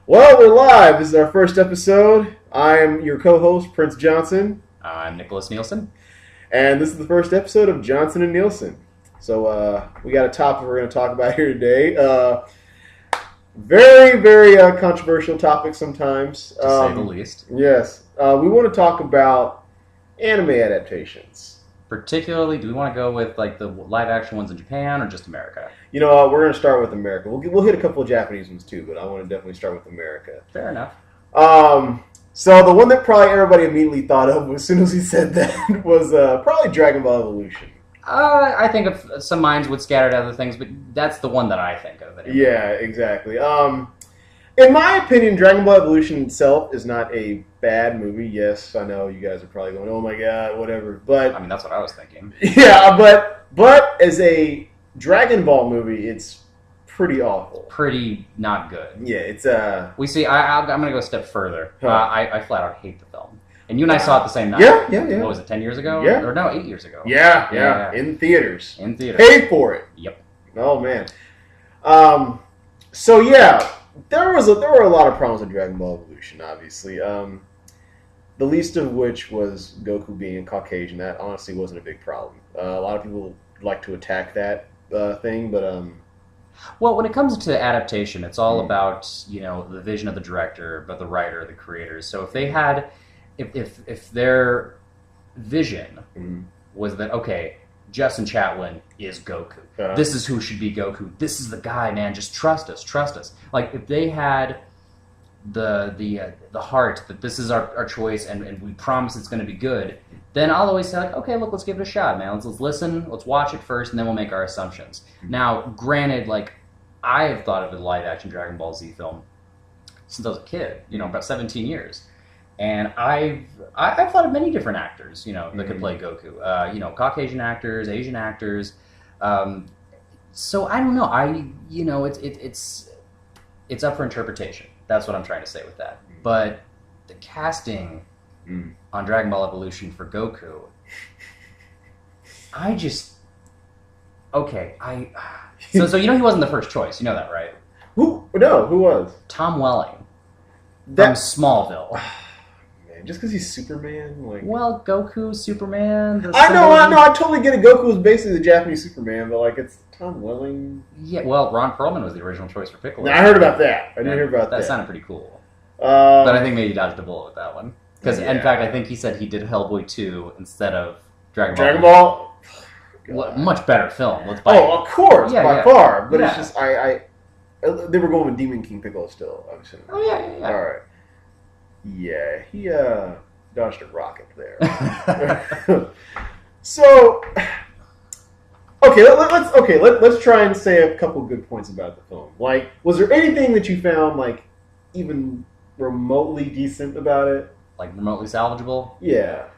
Well, we're live. This is our first episode. I am your co-host, Prince Johnson. I'm Nickolaus Nielsen. And this is the first episode of Johnson and Nielsen. So we got a topic we're going to talk about here today. Very, very controversial topic sometimes. To say the least. Yes. We want to talk about anime adaptations. Particularly, do we want to go with like the live-action ones in Japan or just America? You know, we're going to start with America. We'll hit a couple of Japanese ones too, but I want to definitely start with America. Fair enough. So the one that probably everybody immediately thought of as soon as he said that was probably Dragonball Evolution. I think of some minds would scatter to other things, but that's the one that I think of. Anyway. Yeah, exactly. In my opinion, Dragonball Evolution itself is not a bad movie. Yes, I know you guys are probably going, "Oh my god," whatever. But I mean, that's what I was thinking. Yeah, but as a Dragon Ball movie, it's pretty awful. Pretty not good. Yeah, it's We see. I'm going to go a step further. Huh. I flat out hate the film. And you and I saw it the same night. Yeah. What was it, 10 years ago? Yeah. Or no, 8 years ago. Yeah. In theaters. In theaters. Paid for it. Yep. Oh man. So yeah, there were a lot of problems with Dragon Ball Evolution. Obviously, the least of which was Goku being Caucasian. That honestly wasn't a big problem. A lot of people like to attack that thing, but Well, when it comes to adaptation, it's all about, the vision of the director, but the writer, the creators. So if they had, if their vision was that, okay, Justin Chatwin is Goku. This is who should be Goku. This is the guy, man. Just trust us. Like, if they had the heart that this is our choice and we promise it's going to be good, then I'll always say, like, okay, look, let's give it a shot, man. Let's listen, let's watch it first, and then we'll make our assumptions. Now, granted, like, I have thought of a live-action Dragon Ball Z film since I was a kid, about 17 years. And I've thought of many different actors, that could play Goku. Caucasian actors, Asian actors. So I don't know. It's up for interpretation. That's what I'm trying to say with that. But the casting on Dragon Ball Evolution for Goku, So he wasn't the first choice. You know that, right? Who was? Tom Welling from Smallville. Man, just because he's Superman, like. Well, Goku, Superman. I know. I totally get it. Goku was basically the Japanese Superman, but like it's Tom Welling. Yeah. Well, Ron Perlman was the original choice for Piccolo. I heard about that. I didn't hear about that. That sounded pretty cool. But I think maybe he dodged a bullet with that one. Because, in fact, I think he said he did Hellboy 2 instead of Dragon Ball. Dragon Ball? Well, much better film. Of course, by far. But it's just, they were going with Demon King Piccolo still, obviously. Oh, yeah. All right. Yeah, he dodged a rocket there. So, let's try and say a couple good points about the film. Like, was there anything that you found, like, even remotely decent about it? Like, remotely salvageable? Yeah.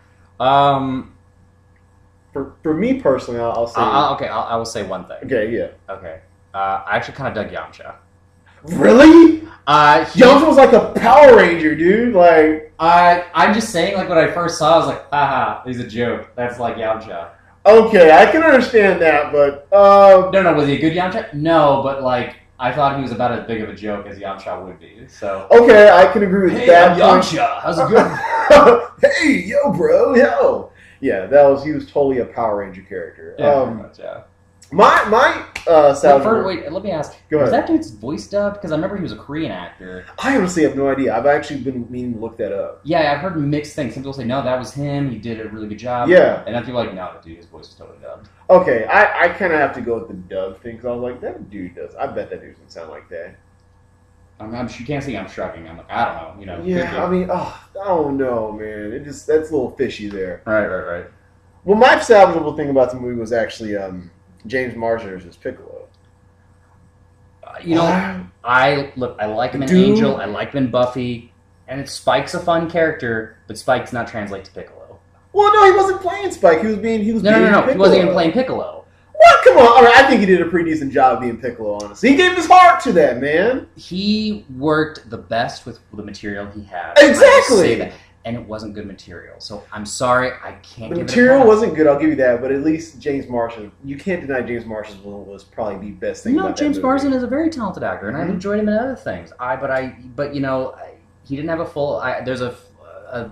For me personally, I'll say... I will say one thing. Okay, yeah. Okay. I actually kind of dug Yamcha. Really? Yamcha was like a Power Ranger, dude. Like, I'm just saying, like, when I first saw it, I was like, haha, he's a joke. That's like Yamcha. Okay, I can understand that, but... No, was he a good Yamcha? No, but, like, I thought he was about as big of a joke as Yamcha would be, so... Okay, I can agree with that. Hey, Yamcha, how's it going? Hey, yo, bro, yo! Yeah, he was totally a Power Ranger character. Yeah, pretty much, yeah. My wait, let me ask. Go was ahead. that dude's voice dubbed? Because I remember he was a Korean actor. I honestly have no idea. I've actually been meaning to look that up. Yeah, I've heard mixed things. Some people say, no, that was him. He did a really good job. Yeah. And other people are like, no, the dude, his voice is totally dubbed. Okay, I kind of have to go with the dub thing, because I was like, that dude does. I bet that dude doesn't sound like that. You can't see I'm shrugging. I'm like, I don't know. Yeah, I mean, I don't know, man. That's a little fishy there. Right. Well, my salvageable thing about the movie was actually James Marsden's as Piccolo. I like him in Angel. I like him in Buffy. And Spike's a fun character, but Spike's not translate to Piccolo. Well, no, he wasn't playing Spike. He was being No. Piccolo. He wasn't even playing Piccolo. What? Come on. All right, I think he did a pretty decent job of being Piccolo, honestly. He gave his heart to that, man. He worked the best with the material he had. Exactly. and it wasn't good material. So I'm sorry, I can't. The give material it a pass. wasn't good. I'll give you that, but at least James Marsden. You can't deny James Marsden's was probably the best thing. about James that movie. Marsden is a very talented actor, and I've enjoyed him in other things. But he didn't have a full. There's a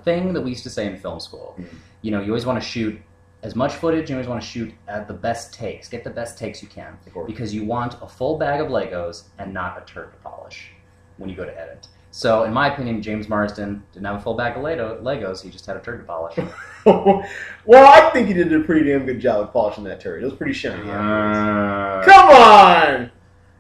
thing that we used to say in film school. You always want to shoot as much footage. You always want to shoot at the best takes. Get the best takes you can, because you want a full bag of Legos and not a turd to polish when you go to edit. So, in my opinion, James Marsden didn't have a full bag of Legos. He just had a turd to polish. Well, I think he did a pretty damn good job of polishing that turd. It was pretty shiny. Come on!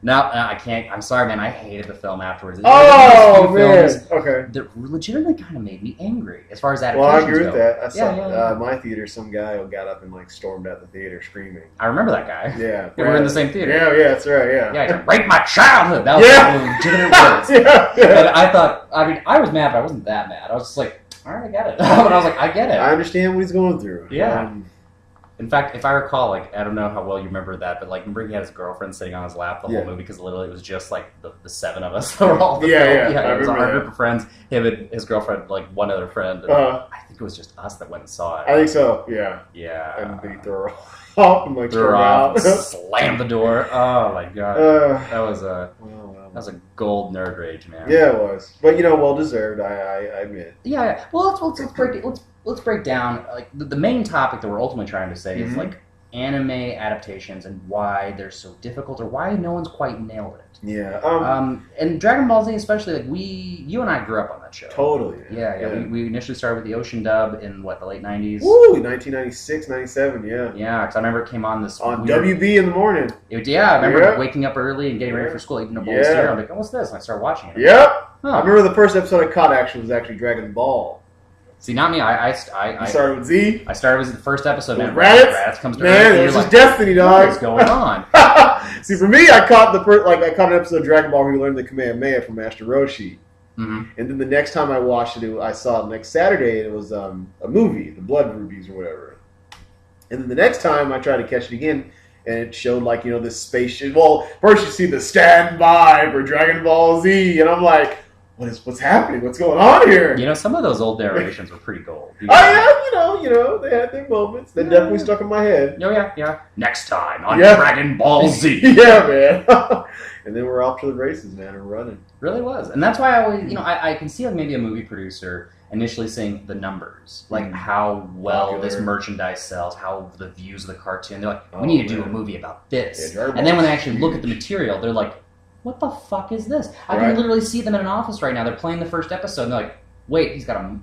No, I can't. I'm sorry, man. I hated the film afterwards. Oh, man. Okay. That legitimately kind of made me angry as far as adaptations Well, I agree with go. that. I saw my theater, some guy got up and stormed out the theater screaming. I remember that guy. Yeah. We were in the same theater. Yeah, that's right, yeah. Yeah, to rape my childhood. That was legitimate words. And I thought, I was mad, but I wasn't that mad. I was just like, all right, I get it. But I was like, I get it. I understand what he's going through. Yeah. In fact, if I recall, I don't know how well you remember that, but remember he had his girlfriend sitting on his lap the whole movie, because literally it was just the seven of us that were all the film. Yeah, it was our group of friends, him and his girlfriend, one other friend. And I think it was just us that went and saw it. I think so, yeah. Yeah. And they threw her off and threw her off, slammed the door. Oh my god. That was a gold nerd rage, man. Yeah, it was. But well deserved, I admit. Yeah. Well, let's break down the main topic that we're ultimately trying to say is anime adaptations and why they're so difficult, or why no one's quite nailed it. Yeah. And Dragon Ball Z especially, you and I grew up on that show. Totally. Yeah. We initially started with the Ocean dub in the late 90s. Woo, 1996, 97, yeah. Yeah, because I remember it came on this on WB in the morning. I remember waking up early and getting ready for school, eating a bowl of cereal. I'm like, oh, what's this? And I started watching it. Yep. Huh. I remember the first episode I caught was actually Dragon Ball. See, not me. I started with Z. I started with the first episode. Man, Raditz comes to man, it was just destiny, dog. What is going on? See, for me, I caught an episode of Dragon Ball where you learned the Kamehameha from Master Roshi. And then the next time I watched it, I saw it next Saturday, and it was a movie, The Blood Rubies or whatever. And then the next time I tried to catch it again, and it showed this spaceship. Well, first you see the standby for Dragon Ball Z, and I'm like, what's happening? What's going on here? Some of those old narrations were pretty gold. They had their moments. They definitely stuck in my head. Oh, yeah. Next time on Dragon Ball Z. Yeah, man. And then we're off to the races, man. We're running. Really was. And that's why I always, I can see maybe a movie producer initially saying the numbers, how well this merchandise sells, how the views of the cartoon. They're like, we need to do a movie about this. Yeah, and then when they actually look at the material, they're like, what the fuck is this? I can literally see them in an office right now. They're playing the first episode, and they're like, wait,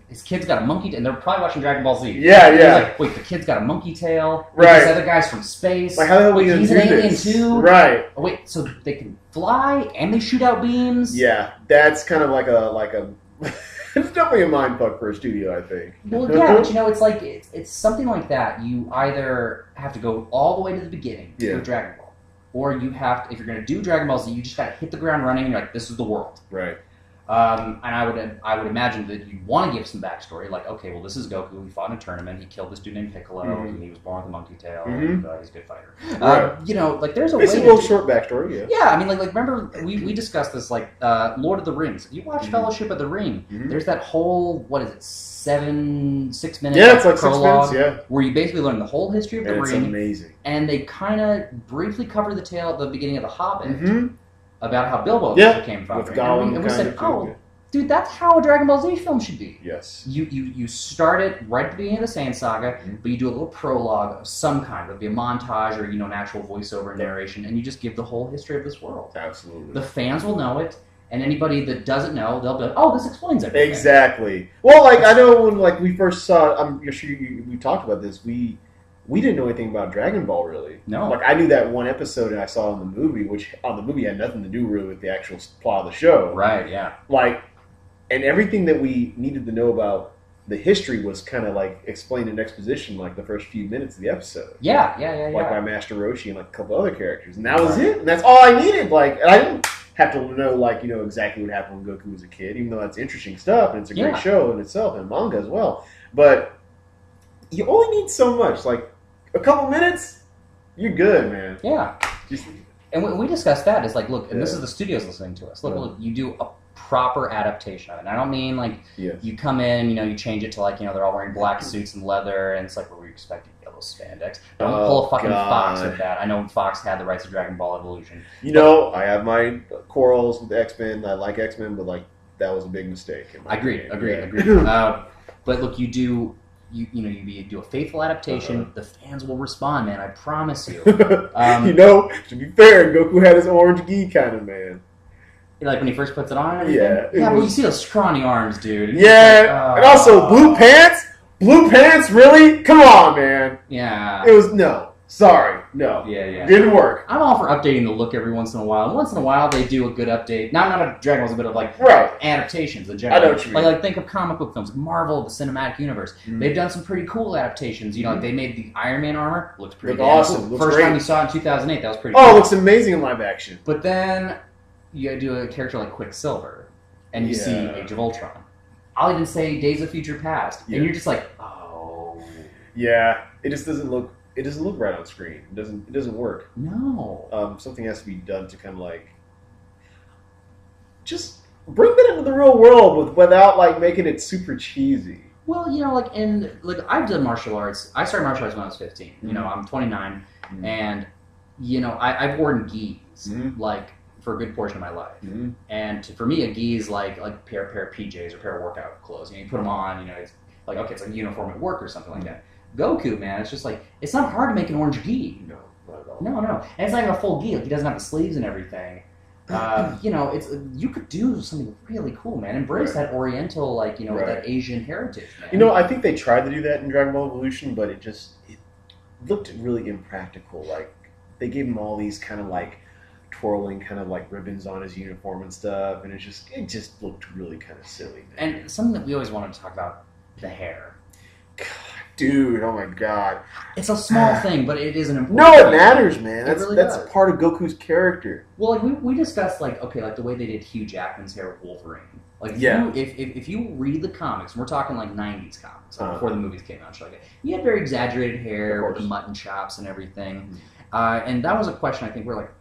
his kid's got a monkey, and they're probably watching Dragon Ball Z. Yeah. They're like, wait, the kid's got a monkey tail. Right. This other guy's from space. Like, how the hell wait, he's an alien too. Right. Oh, wait, so they can fly and they shoot out beams. Yeah, that's kind of like a. It's definitely a mind fuck for a studio, I think. Well, yeah, but it's something like that. You either have to go all the way to the beginning with Dragon Ball, or you have to, if you're going to do Dragon Ball Z, you just got to hit the ground running, and you're like, this is the world. Right. And I would imagine that you want to give some backstory, like, okay, well, this is Goku. He fought in a tournament. He killed this dude named Piccolo. And he was born with a monkey tail. And he's a good fighter. Right. There's a way. It's a little short backstory. Yeah. Yeah, I mean, remember we discussed this, Lord of the Rings. If you watch Fellowship of the Ring, there's that whole 6 minutes? Yeah, it's like prologue, 6 minutes. Yeah. Where you basically learn the whole history of the ring. It's amazing. And they kind of briefly cover the tale at the beginning of The Hobbit. About how Bilbo came from. With Gollum, and we said, dude, that's how a Dragon Ball Z film should be. Yes. You start it right at the beginning of the Sand Saga, but you do a little prologue of some kind. It'll be a montage or, an actual voiceover narration, and you just give the whole history of this world. Absolutely. The fans will know it, and anybody that doesn't know, they'll be like, oh, this explains everything. Exactly. Well, I know when we first saw, I'm sure we talked about this, we didn't know anything about Dragon Ball, really. No. I knew that one episode and I saw in the movie, which on the movie had nothing to do really with the actual plot of the show. Right, yeah. And everything that we needed to know about the history was kind of explained in exposition the first few minutes of the episode. Yeah. By Master Roshi and a couple other characters. And that was it. And that's all I needed. And I didn't have to know, exactly what happened when Goku was a kid, even though that's interesting stuff and it's a great show in itself and manga as well. But you only need so much. A couple minutes, you're good, man. Yeah. And we discussed that. It's look, and this is the studios listening to us. Look, you do a proper adaptation of it. And I don't mean like you come in, you change it to like, they're all wearing black suits and leather, and it's like, what were you expecting? Yellow spandex. Don't pull a fucking Fox with that. I know Fox had the rights to Dragon Ball Evolution. I have my quarrels with X-Men. I like X-Men, but like that was a big mistake. Agreed. But look, you do a faithful adaptation. The fans will respond, man. I promise you. To be fair, Goku had his orange gi kind of, man. Like when he first puts it on and everything? Yeah, but you see those scrawny arms, dude. Yeah, and also blue pants? Blue pants? Really? Come on, man. Yeah. It was, no. Sorry. No. Yeah. Didn't work. I'm all for updating the look every once in a while. And once in a while, they do a good update. Not a Dragon Ball's a bit of like adaptations in general. I know what you mean. Like think of comic book films, like Marvel, the cinematic universe. They've done some pretty cool adaptations. Like they made the Iron Man armor. Looks pretty awesome. Cool. First time you saw it in 2008, that was pretty cool. Oh, it looks amazing in live action. But then you do a character like Quicksilver, and you see Age of Ultron. I'll even say Days of Future Past, and you're just like, oh. Yeah, it just doesn't look. It doesn't look right on screen. It doesn't work. No. Something has to be done to kind of like just bring that into the real world without like making it super cheesy. Well, I've done martial arts. I started martial arts when I was 15. I'm 29, and I've worn gis like for a good portion of my life. And for me, a gi is like a pair of PJs or pair of workout clothes. You put them on. It's like okay, it's like uniform at work or something like that. Goku, man, it's just like, it's not hard to make an orange gi. No, not at all. No. And it's not even a full gi. Like, he doesn't have the sleeves and everything. You could do something really cool, man. Embrace that Oriental, that Asian heritage, man. I think they tried to do that in Dragon Ball Evolution, but it looked really impractical. Like, they gave him all these kind of like twirling kind of like ribbons on his uniform and stuff, and it just looked really kind of silly, man. And something that we always wanted to talk about, the hair. God, dude, oh my God. It's a small thing, but it is an important thing. No, it thing. matters, man. That's really that's part of Goku's character. Well, we discussed like the way they did Hugh Jackman's hair with Wolverine. Like if you read the comics, and we're talking like 90s comics, before the movies came out, he had very exaggerated hair with the mutton chops and everything. And that was a question I think we're like,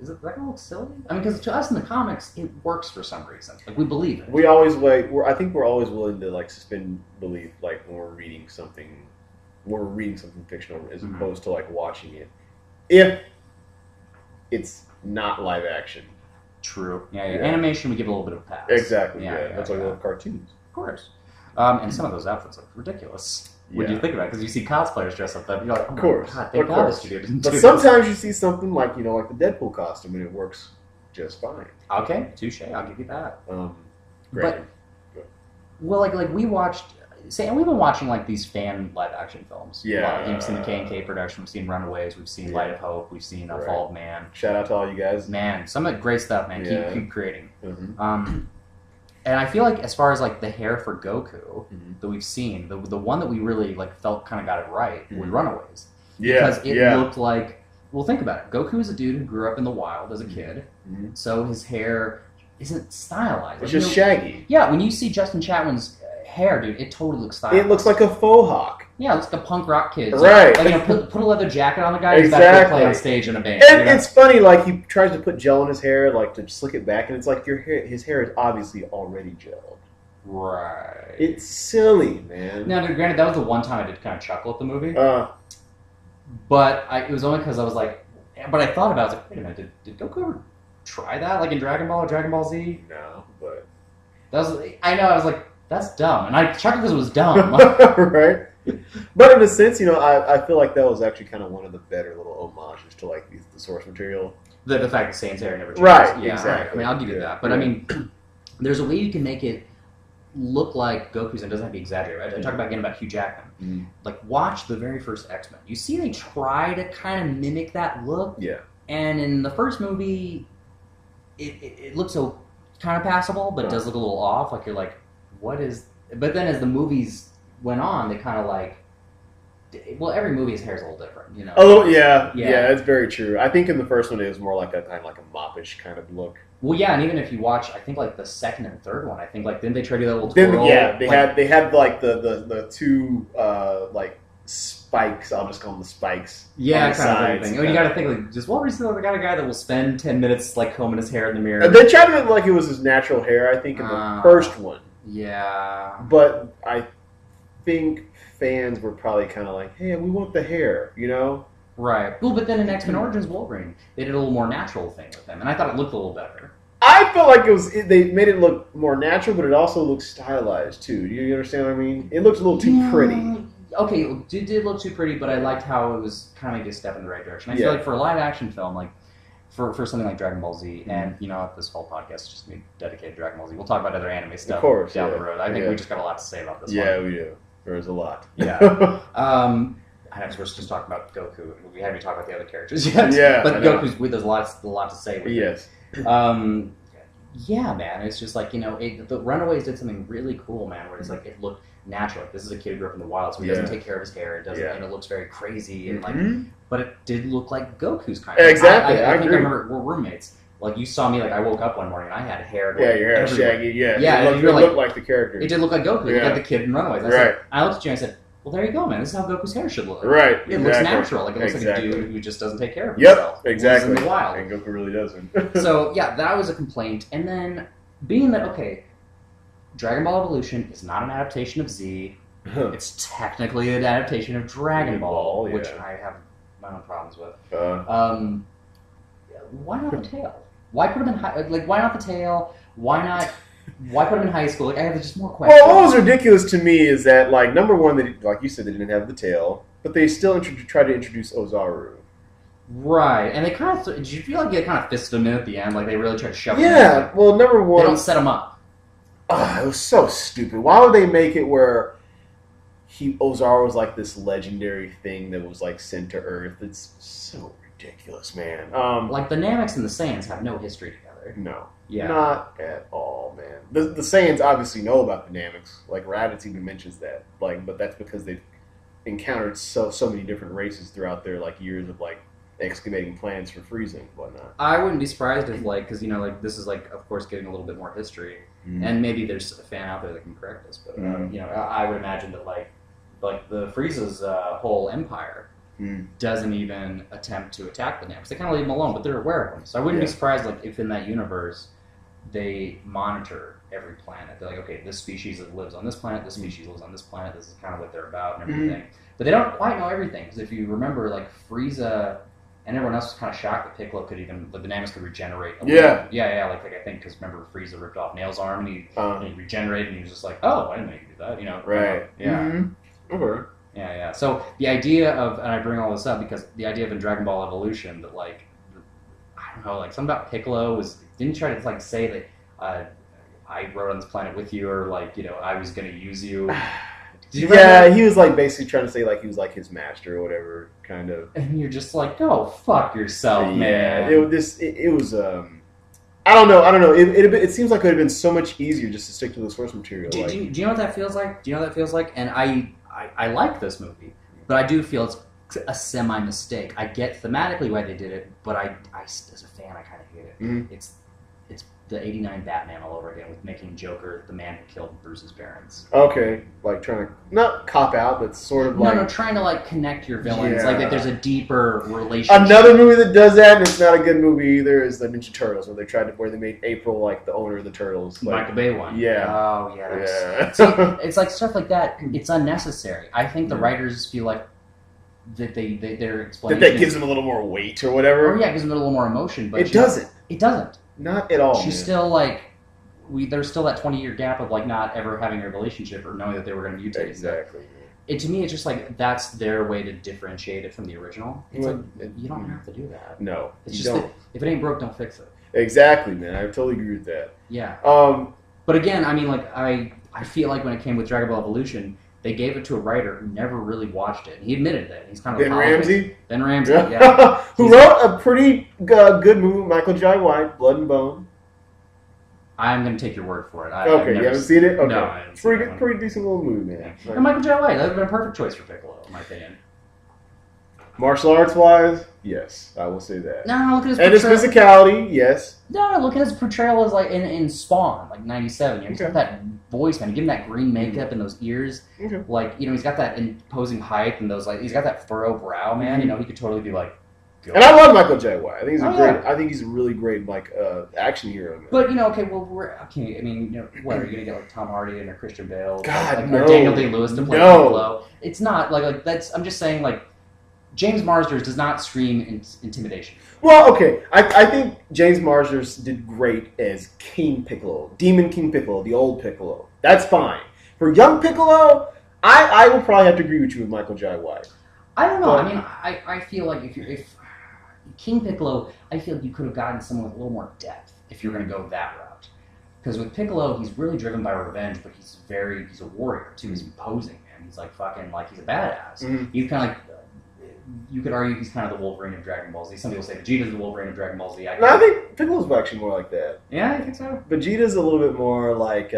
is that going to look silly? I mean, because to us in the comics, it works for some reason. Like, we believe it. I think we're always willing to like suspend belief, like when we're reading something fictional, as opposed to like watching it, if it's not live action. True. Yeah. Animation, we give a little bit of a pass. Exactly. That's why we love cartoons. Of course. And some of those outfits look ridiculous. When you think about it, because you see cosplayers dress up that, you're like, oh my God, thank God the studio didn't do this. But sometimes you see something like, like the Deadpool costume, and it works just fine. Okay, touche, I'll give you that. Great. Well, like we watched, and we've been watching like these fan live action films. Yeah. We've seen the K&K production, we've seen Runaways, we've seen Light of Hope, we've seen Fall of Man. Shout out to all you guys. Man, some of the great stuff, man. Keep creating. And I feel like as far as like the hair for Goku that we've seen, the one that we really like felt kind of got it right was Runaways. Because it looked like, well, think about it. Goku is a dude who grew up in the wild as a kid, so his hair isn't stylized. It's just shaggy. Yeah, when you see Justin Chatwin's hair, dude, it totally looks stylized. It looks like a faux hawk. Yeah, it looks like a punk rock kid. Right. Like, put a leather jacket on the guy who's about to play on stage in a band. And it's funny, like, he tries to put gel in his hair, like, to slick it back, and it's like his hair is obviously already gelled. Right. It's silly, man. Now, granted, that was the one time I did kind of chuckle at the movie. But it was only because I was like, but I thought about it, I was like, wait a minute, did Goku ever try that, like in Dragon Ball or Dragon Ball Z? No, but... I was like, that's dumb. And I chuckled because it was dumb. Right? But in a sense, I feel like that was actually kind of one of the better little homages to like the source material. The fact that Saiyans hair never changes. Right, yeah, exactly. Right. I mean, I'll give you that. But I mean, there's a way you can make it look like Goku's and it doesn't have to be exaggerated. Right? I talk about Hugh Jackman. Like, watch the very first X-Men. You see they try to kind of mimic that look. Yeah. And in the first movie, it looks so kind of passable, but it does look a little off. Like, you're like, what is... But then as the movies went on, they kind of like... Well, every movie's hair is a little different, A little, yeah, it's very true. I think in the first one it was more like a kind of like a moppish kind of look. Well, yeah, and even if you watch, I think like the second and third one, I think like didn't they try to do that little twirl? They had like the two like spikes. I'll just call them the spikes. Yeah, on the kind of sides. thing. You got to think like just Wolverine's the kind of guy that will spend 10 minutes like combing his hair in the mirror. They tried to make it like it was his natural hair, I think, in the first one. Yeah. But I think fans were probably kind of like, hey, we want the hair, you know? Right. Well, but then in X-Men Origins Wolverine, they did a little more natural thing with him, and I thought it looked a little better. I felt like they made it look more natural, but it also looked stylized too. Do you understand what I mean? It looked a little too pretty. Okay, it did look too pretty, but I liked how it was kind of a step in the right direction. I feel like for a live action film, like for something like Dragon Ball Z, and this whole podcast is just me dedicated to Dragon Ball Z. We'll talk about other anime stuff down the road. I think we just got a lot to say about this one. Yeah, we do. There's a lot. Yeah. I know we're just talking about Goku. We haven't even talked about the other characters yet. Yeah, but Goku's there's a lot to say with yes. Yeah, man. It's just like, the Runaways did something really cool, man, where it's like it looked natural. Like, this is a kid who grew up in the wild, so he doesn't take care of his hair. It doesn't, and it looks very crazy, and but it did look like Goku's kind of. Exactly. I think I remember we're roommates. Like, you saw me, like, I woke up one morning and I had hair. Yeah, your hair shaggy. Yeah, it looked like the character. It did look like Goku. It looked like the kid in Runaways. I looked at you and I said, well, there you go, man. This is how Goku's hair should look. Right. It looks natural. Like, it looks like a dude who just doesn't take care of himself. Yep, exactly. Lives in the wild. And Goku really doesn't. So, yeah, that was a complaint. And then, being that, okay, Dragon Ball Evolution is not an adaptation of Z. It's technically an adaptation of Dragon Ball, which I have my own problems with. Why not the tail? Why put him in why not the tail? Why put him in high school? Like, I have just more questions. Well, what was ridiculous to me is that, like, number one, like you said, they didn't have the tail, but they still tried to introduce Ozaru. Right, and they kind of. Did you feel like they kind of fisted him in at the end? Like, they really tried to shove him in? Yeah, well, number one. They don't set him up. It was so stupid. Why would they make it where Ozaru was like this legendary thing that was like sent to Earth? It's so ridiculous, man. Like the Namex and the Saiyans have no history together. No, not at all, man. The Saiyans obviously know about the Namex. Like Raditz even mentions that. Like, but that's because they've encountered so many different races throughout their like years of like excavating plans for Frieza and whatnot. I wouldn't be surprised if like, because this is like, of course, getting a little bit more history, and maybe there's a fan out there that can correct us. But I would imagine that like the Frieza's whole empire doesn't even attempt to attack the Namex. They kind of leave them alone, but they're aware of them. So I wouldn't be surprised like if in that universe they monitor every planet. They're like, okay, this species lives on this planet, this species lives on this planet. This is kind of what they're about and everything. But they don't quite know everything, because if you remember, like Frieza and everyone else was kind of shocked that Piccolo could even, the Namex could regenerate. Yeah, like I think, because remember Frieza ripped off Nail's arm and he regenerated, and he was just like, oh, I didn't know you could do that, Right. Yeah. Okay. Yeah. So the idea of, and I bring all this up because the idea of in Dragon Ball Evolution that like, I don't know, like something about Piccolo didn't try to like say that I rode on this planet with you, or like, I was going to use you. Yeah, he was like basically trying to say like he was like his master or whatever, kind of. And you're just like, go fuck yourself, man. It was I don't know. It seems like it would have been so much easier just to stick to the source material. Do you know what that feels like? And I like this movie, but I do feel it's a semi mistake. I get thematically why they did it, but I as a fan I kind of hate it. It's the '89 Batman all over again, with making Joker the man who killed Bruce's parents. Okay, like trying to not cop out, but sort of like trying to like connect your villains. Like that there's a deeper relationship. Another movie that does that, and it's not a good movie either, is the Ninja Turtles, where they made April like the owner of the Turtles, like, Michael Bay one. Yeah. Oh yeah. See, it's like stuff like that. It's unnecessary. I think the writers feel like that they're explaining that gives them a little more weight or whatever. Or gives them a little more emotion. But it doesn't. It doesn't. Not at all. She's still like, there's still that 20-year gap of like not ever having a relationship or knowing that they were going to mutate. Exactly. To me, it's just like that's their way to differentiate it from the original. It's you don't have to do that. No, it's just that if it ain't broke, don't fix it. Exactly, man. I totally agree with that. Yeah. But again, I mean, like I feel like when it came with Dragon Ball Evolution, they gave it to a writer who never really watched it. And he admitted that. He's kind of Ben Ramsey, yeah. who wrote a pretty good movie, Michael Jai White, Blood and Bone. I'm going to take your word for it. Okay, you haven't seen it? Okay. No, I haven't seen it. Pretty decent little movie, man. And Michael Jai White, that would have been a perfect choice for Piccolo, in my opinion. Martial arts wise, yes, I will say that. No, look at his and his physicality, yes. No, look at his portrayal as like in Spawn, like '97. He's got that voice, man. Give him that green makeup and those ears. Like, he's got that imposing height and those he's got that furrowed brow, man. He could totally be like. And I love Michael J. White. I think he's I think he's a really great action hero. Man. But okay. I mean, what are you gonna get like Tom Hardy and or Christian Bale? God, no. Or Daniel Day-Lewis to play Piccolo? It's not like that's. I'm just saying like James Marsden does not scream intimidation. Well, okay. I think James Marsden did great as King Piccolo, Demon King Piccolo, the old Piccolo. That's fine. For young Piccolo, I will probably have to agree with you with Michael J. White. I don't know. I mean, I feel like if King Piccolo, I feel like you could have gotten someone with a little more depth if you're going to go that route. Because with Piccolo, he's really driven by revenge, but he's a warrior too. He's imposing, man. He's like fucking he's a badass. Mm-hmm. He's kind of like. You could argue he's kind of the Wolverine of Dragon Ball Z. Some people say Vegeta's the Wolverine of Dragon Ball Z. I think Piccolo's actually more like that. Yeah, I think so. Vegeta's a little bit more like...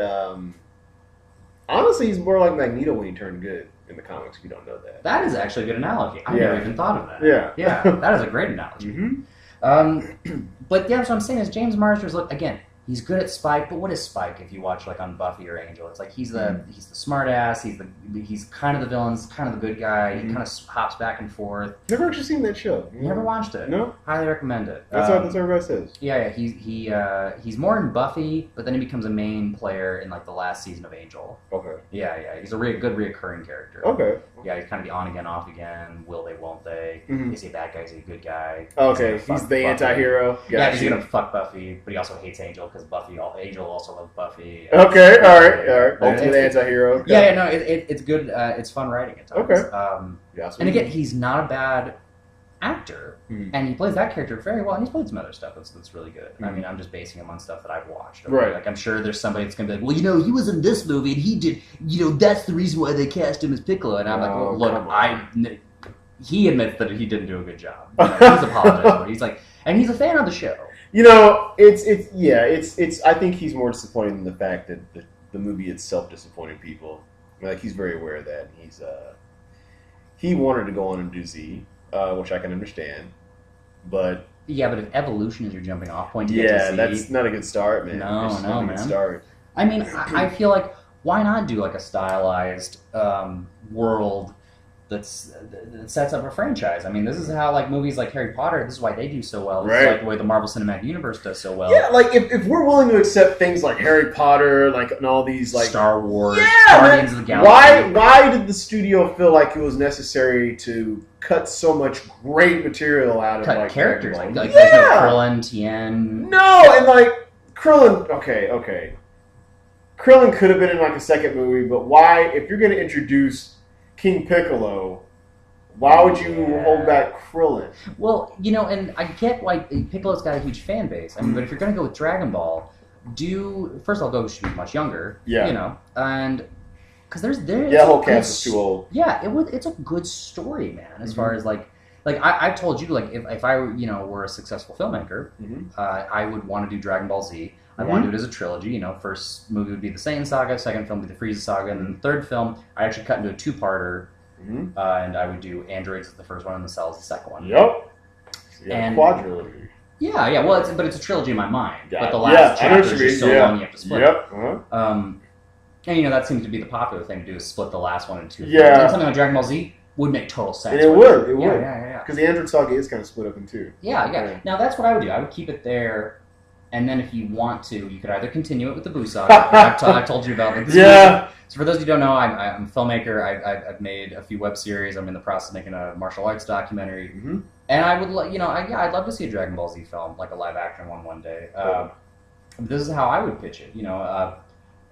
honestly, he's more like Magneto when he turned good in the comics, if you don't know that. That is actually a good analogy. I never even thought of that. Yeah. Yeah, that is a great analogy. Mm-hmm. But yeah, that's what I'm saying is James Marsden's, look, again, he's good at Spike, but what is Spike if you watch like on Buffy or Angel? It's like he's the smart ass, he's kind of the villain's kind of the good guy, he kind of hops back and forth. Never actually seen that show. Never watched it. No? Highly recommend it. That's what everybody says. Yeah, he's more in Buffy, but then he becomes a main player in like the last season of Angel. Okay. Yeah, he's a good reoccurring character. Okay. Yeah, he's kind of the on again, off again, will they, won't they, is he a bad guy, is he a good guy? Okay, he's the anti-hero. Yeah, he's going to fuck Buffy, but he also hates Angel because Angel also loves Buffy. Okay, all right. Ultimate anti-hero. Okay. Yeah, no, it's good. It's fun writing at times. Okay. And again, he's not a bad actor, and he plays that character very well, and he's played some other stuff that's really good. I mean, I'm just basing him on stuff that I've watched. Okay? Right. Like, I'm sure there's somebody that's going to be like, well, he was in this movie, and he did, that's the reason why they cast him as Piccolo. And I'm like, well, look, he admits that he didn't do a good job. He's apologized for it. He's like, and he's a fan of the show. It's. I think he's more disappointed in the fact that the movie itself disappointed people. Like, he's very aware of that. He wanted to go on and do Z, which I can understand, but if evolution is your jumping off point to get to Z, that's not a good start, man. No, man. Good start. I mean, I feel like why not do like a stylized world that sets up a franchise. I mean, this is how like movies like Harry Potter. This is why they do so well. This is like the way the Marvel Cinematic Universe does so well. Yeah, like if we're willing to accept things like Harry Potter, like and all these like Star Wars, Guardians of the Galaxy. Why did the studio feel like it was necessary to cut so much great material out of like characters? Like there's no Krillin, Tien. No, and like Krillin. Okay. Krillin could have been in like a second movie, but why? If you're going to introduce King Piccolo, why would you hold back Krillin? Well, and I get why Piccolo's got a huge fan base. I mean, but if you're going to go with Dragon Ball, first of all, should be much younger. Yeah. And because there's the whole cast is too old. Yeah, it's a good story, man. As far as like I told you, like if I were a successful filmmaker, I would want to do Dragon Ball Z. I want to do it as a trilogy. First movie would be the Saiyan Saga, second film would be the Frieza Saga, and then the third film I actually cut into a two-parter, and I would do Androids as the first one and the Cells the second one. Yep. And quadrilogy. Yeah. Well, it's a trilogy in my mind, but the last chapter is just so long you have to split. Yep. And that seems to be the popular thing to do is split the last one into two. Yeah. And something like Dragon Ball Z would make total sense. And it would. Yeah. Because the Android Saga is kind of split up in two. Yeah. Now that's what I would do. I would keep it there. And then if you want to, you could either continue it with the Boo Saga. I've told you about it. So for those of you who don't know, I'm a filmmaker. I've made a few web series. I'm in the process of making a martial arts documentary. And I would, I'd love to see a Dragon Ball Z film, like a live action one day. This is how I would pitch it.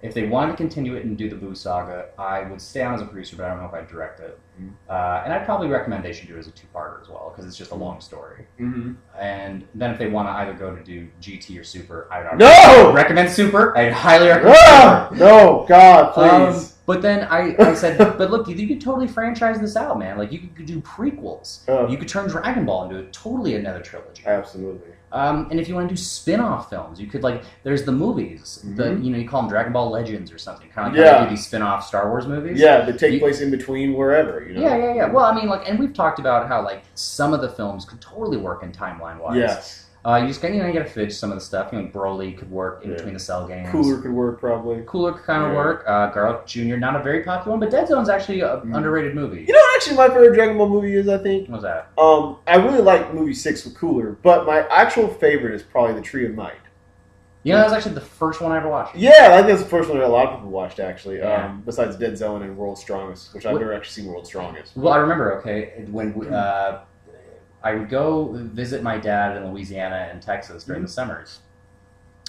If they wanted to continue it and do the Boo Saga, I would stay on as a producer, but I don't know if I'd direct it. And I'd probably recommend they should do it as a two-parter as well, because it's just a long story. And then if they want to either go to do GT or Super, I would recommend Super. I'd highly recommend Super. No, God, please. But then I said, but look, you could totally franchise this out, man. Like, you could do prequels. You could turn Dragon Ball into totally another trilogy. Absolutely. And if you want to do spin-off films, you could there's the movies that you call them Dragonball Legends or something, kind of like how they do these spin-off Star Wars movies. Yeah, that take place in between wherever. Yeah. Well, I mean, and we've talked about how some of the films could totally work in timeline-wise. Yes. You just you got to fidge some of the stuff. Broly could work in between the Cell games. Cooler could work probably. Cooler could kind of work. Garlic Jr. not a very popular one, but Dead Zone's actually an underrated movie. You know what actually my favorite Dragon Ball movie is, I think? What's that? I really like movie 6 with Cooler, but my actual favorite is probably The Tree of Might. That was actually the first one I ever watched. Yeah, I think that's the first one that a lot of people watched, actually. Yeah. Besides Dead Zone and World's Strongest, which I've never actually seen World's Strongest. Well, I remember, when I would go visit my dad in Louisiana and Texas during the summers,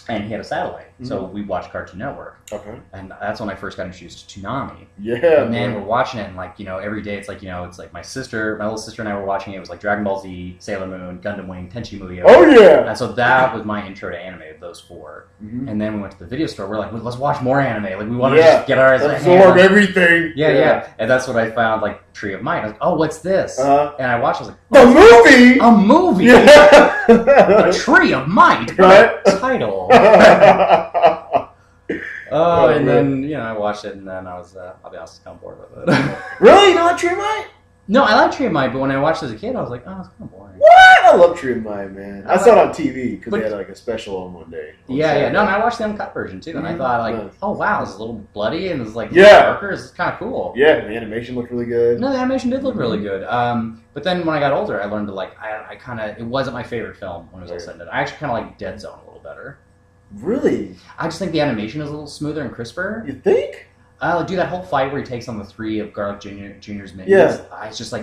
and he had a satellite, so we watched Cartoon Network. Okay. And that's when I first got introduced to Toonami. Yeah. And then we're watching it, and every day it's it's like my little sister and I were watching it. It was like Dragon Ball Z, Sailor Moon, Gundam Wing, Tenchi Muyo. Oh yeah. And so that was my intro to anime, those 4. And then we went to the video store. We're like, well, let's watch more anime. We want to just get our absorb everything. Yeah. And that's what I found, Tree of Might. I was like, oh, what's this? And I watched. I was like, oh, the movie. A movie. Yeah. A Tree of Might. Right. Title. And then I watched it, and then I was I'll be honest, kind of bored with it. Really? You don't like Tree of Might? No, I like Tree of Might, but when I watched it as a kid, I was like, oh, it's kind of boring. What? I love Tree of Might, man. I saw it on TV because they had a special on one day. Yeah. No, and I watched the uncut version too, and I thought oh wow, it's a little bloody and it's darker. It's kind of cool. Yeah, the animation looked really good. No, the animation did look really good. But then when I got older, I learned to I kind of it wasn't my favorite film when it was all said and done. I actually kind of like Dead Zone a little better. Really? I just think the animation is a little smoother and crisper. You think? Do that whole fight where he takes on the 3 of Garlic Jr.'s minions. Yeah. It's just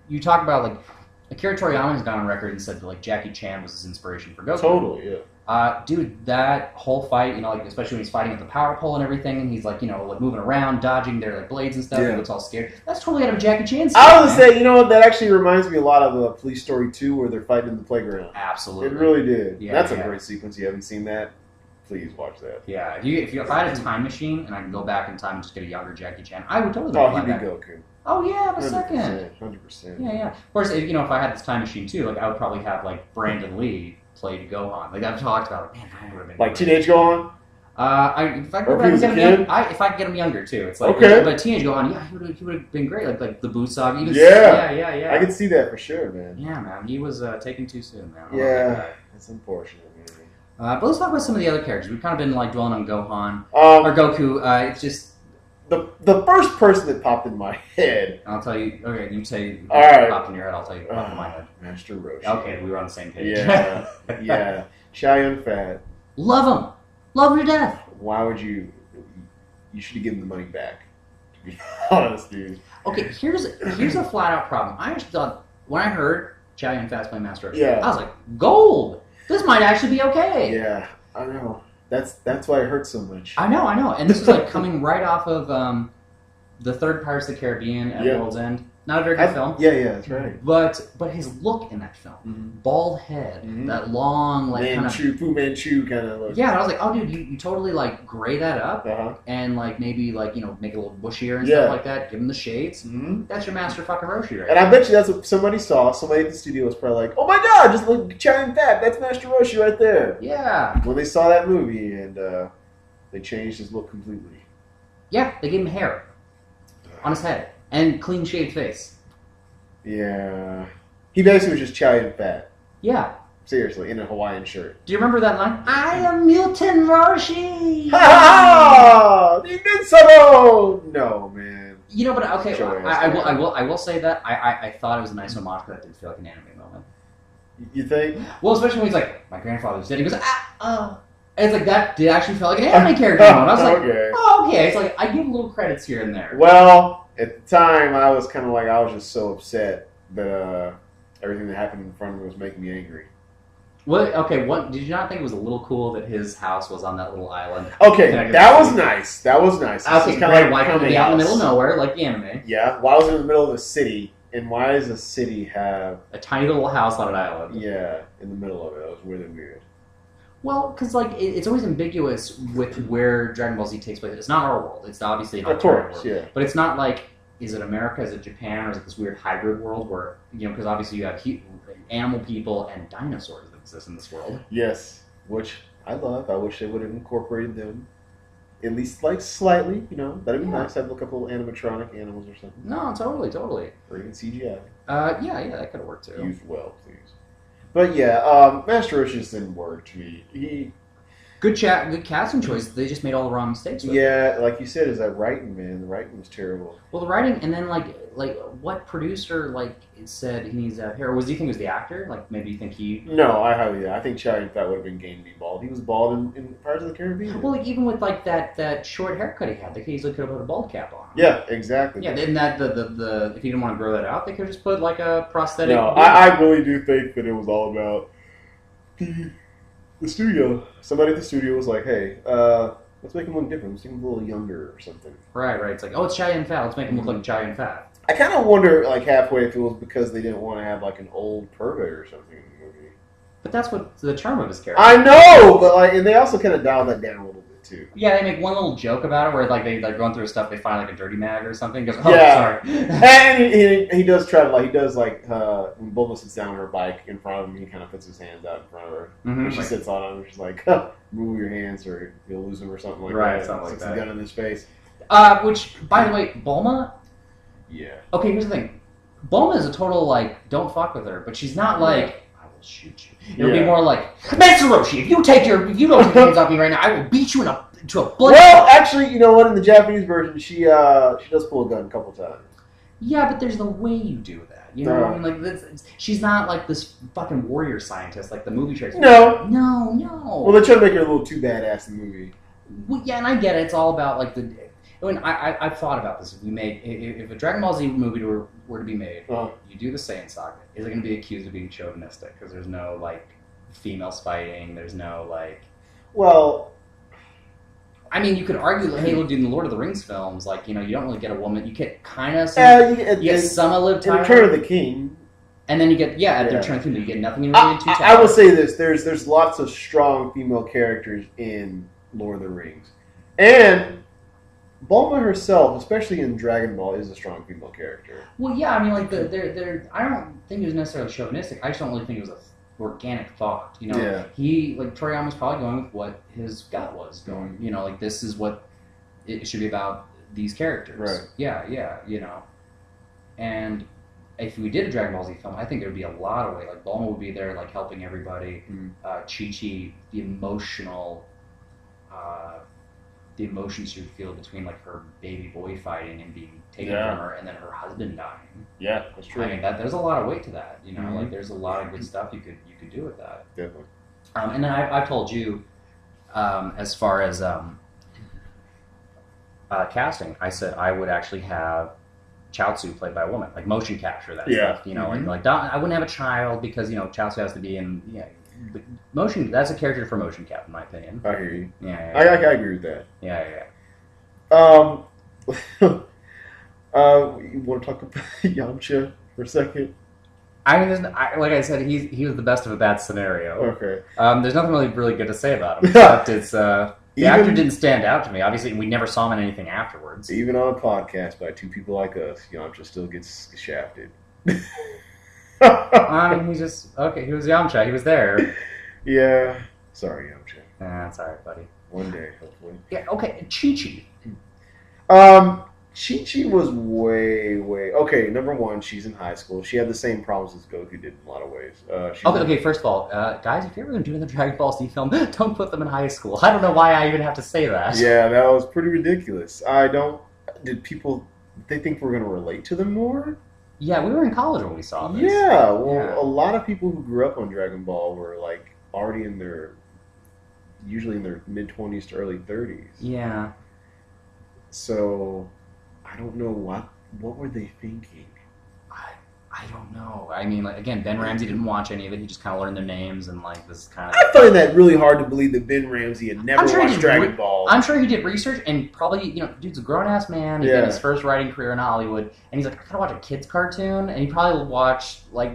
you talk about Akira Toriyama has gone on record and said that Jackie Chan was his inspiration for Goku. Totally, yeah. Dude, that whole fight, especially when he's fighting with the power pole and everything, and he's moving around, dodging their blades and stuff, and he looks all scared. That's totally out of Jackie Chan's style. I was gonna say, that actually reminds me a lot of Police Story 2 where they're fighting in the playground. Absolutely. It really did. Yeah, that's a great sequence. You haven't seen that? Please watch that. Yeah, if I had a time machine and I could go back in time and just get a younger Jackie Chan, I would totally he'd be Goku. Oh yeah, in a second. 100%. Yeah. Of course, if I had this time machine too, I would probably have Brandon Lee play Gohan. I've talked about, man, I would have been Teenage Gohan. If I could get him younger too, it's okay. But Teenage Gohan, yeah, he would have been great. Like the Boo Saga. Yeah. I can see that for sure, man. Yeah, man, he was taken too soon, man. Yeah, it's unfortunate. But let's talk about some of the other characters. We've kind of been dwelling on Gohan or Goku. It's just the first person that popped in my head. I'll tell you. Okay, you say all right. Popped in your head. I'll tell you. Popped in my head. Master Roshi. Okay, we were on the same page. Yeah. Chow Yun-Fat. Love him. Love him to death. Why would you? You should have given the money back. To be honest, dude. Okay, here's a flat out problem. I actually thought when I heard Chow Yun-Fat's playing Master Roshi, I was like, gold. This might actually be okay. Yeah, I know. That's why it hurts so much. I know. And this is coming right off of the third Pirates of the Caribbean at World's End. Not a very good film. Yeah, that's right. But his look in that film, bald head, that long Fu Manchu kind of look. Yeah, and I was like, oh, dude, you totally gray that up and maybe make it a little bushier and stuff like that. Give him the shades. That's your Master fucking Roshi, right? And I bet you that's what somebody saw. Somebody at the studio was probably like, oh my god, just look Chow Yun-Fat. That's Master Roshi right there. Yeah. When they saw that movie and they changed his look completely. Yeah, they gave him hair on his head. And clean shaved face. Yeah. He basically was just Chow Yun-Fat. Yeah. Seriously, in a Hawaiian shirt. Do you remember that line? I am Mutant Roshi! Ha ha! You did so! No, man. But okay, I will say that I thought it was a nice homage, but that didn't feel like an anime moment. You think? Well, especially when he's like, my grandfather's dead. He goes, And it's that did actually feel like an anime character moment. I was like, okay. It's I give little credits here and there. Well, at the time, I was kind of I was just so upset that everything that happened in front of me was making me angry. What did you not think it was a little cool that his house was on that little island? Okay, that was nice. Okay, great. Why couldn't it be out in the middle of nowhere like the anime? Yeah, why was it in the middle of the city? And why does a city have a tiny little house on an island? Yeah, in the middle of it. That was really weird. Well, because it's always ambiguous with where Dragon Ball Z takes place. It's not our world. It's obviously an alternate world. Yeah. But it's not is it America? Is it Japan? Or is it this weird hybrid world where because obviously you have animal people and dinosaurs. exist in this world. Yes, which I love. I wish they would have incorporated them. At least, like, slightly, that'd be nice. Have a couple animatronic animals or something. No, totally. Or even CGI. Yeah, that could have worked too. Used well, please. But yeah, Master Roshi just didn't work to me. Good casting choice. They just made all the wrong mistakes with it. Like you said, is that writing, man? The writing was terrible. Well, the writing, and then like what producer said he needs a hair? Or do you think it was the actor? Like maybe you think he? No, I think Chow Yun-fat would have been game to be bald. He was bald in Pirates of the Caribbean. Well, like even with like that short haircut he had, they could easily could have put a bald cap on. Yeah, exactly. Yeah, then that the if he didn't want to grow that out, they could have just put like a prosthetic. No, I really do think that it was all about the studio. Somebody at the studio was like, "Hey, let's make him look different. Let's make him a little younger or something." Right. It's like, oh, it's Chow Yun-fat. Let's make him look like Chow Yun-fat. I kind of wonder, like, halfway if it was because they didn't want to have, like, an old pervert or something in the movie. But that's what the charm of his character. I know, but, like, and they also kind of dialed that down a little bit, too. Yeah, they make one little joke about it where, like, they going through stuff, they find, like, a dirty mag or something. He goes, oh, yeah. sorry. And he does try to, like, when Bulma sits down on her bike in front of him, he kind of puts his hands out in front of her. Mm-hmm. And she sits on him, she's like, move your hands or you'll lose him or something like that. Right, something like Sticks that. a gun in his face. Which, by the way, Bulma... Yeah. Okay, here's the thing. Bulma is a total, like, don't fuck with her, but she's not like, I will shoot you. It'll be more like, Master Roshi, if you don't take your hands off me right now, I will beat you to a blood. Well, actually, you know what? In the Japanese version, she does pull a gun a couple times. Yeah, but there's the way you do that. You know what I mean? Like, she's not like this fucking warrior scientist like the movie traits. No. No. Well, they try to make her a little too badass in the movie. Well, yeah, and I get it. It's all about like the. When I've thought about this. If a Dragon Ball Z movie were to be made, you do the Saiyan saga. Is it going to be accused of being chauvinistic? Because there's no like females fighting. There's no like. Well, I mean, you could argue, hey, look, in the Lord of the Rings films, like you don't really get a woman. You get kind of you get some Liv Tyler. Return of the King. And then you get at the Return of the King, but you get nothing in I will say this: there's lots of strong female characters in Lord of the Rings, and Bulma herself, especially in Dragon Ball, is a strong female character. Well, yeah, I mean, like they're I don't think it was necessarily chauvinistic. I just don't really think it was a organic thought. He like Toriyama's probably going with what his gut was going. Like this is what it should be about these characters. Right. Yeah. And if we did a Dragon Ball Z film, I think there would be a lot of Like Bulma would be there, like helping everybody. Chi-Chi, the emotions you feel between like her baby boy fighting and being taken from her, and then her husband dying. Yeah, that's true. I mean, there's a lot of weight to that. Like there's a lot of good stuff you could do with that. Definitely. And then I've told you, as far as casting, I said I would actually have Chaozu played by a woman, like motion capture that stuff. Like I wouldn't have a child because Chaozu has to be in. But motion, that's a character for motion cap, in my opinion. I hear you. Yeah. I agree with that. Yeah. You want to talk about Yamcha for a second? I mean, like I said, he was the best of a bad scenario. Okay. There's nothing really good to say about him, except it's the actor didn't stand out to me. Obviously, we never saw him in anything afterwards. Even on a podcast by two people like us, Yamcha still gets shafted. I mean, he was Yamcha. He was there. Yeah. Sorry, Yamcha. That's all right, buddy. One day, hopefully. Yeah, okay. Chi-Chi. Chi-Chi was way... Okay, number one, she's in high school. She had the same problems as Goku did in a lot of ways. Okay, first of all, guys, if you're ever going to do another Dragon Ball Z film, don't put them in high school. I don't know why I even have to say that. Yeah, that was pretty ridiculous. Did people... They think we're going to relate to them more? Yeah, we were in college when we saw this. Yeah, a lot of people who grew up on Dragon Ball were like already usually in their mid-20s to early 30s. Yeah. So, I don't know what were they thinking? I don't know. I mean, like, again, Ben Ramsey didn't watch any of it. He just kind of learned their names and like this kind of. I find that really hard to believe that Ben Ramsey had never watched Dragon Ball. I'm sure he did research and probably, dude's a grown-ass man. He did his first writing career in Hollywood. And he's like, I gotta watch a kid's cartoon. And he probably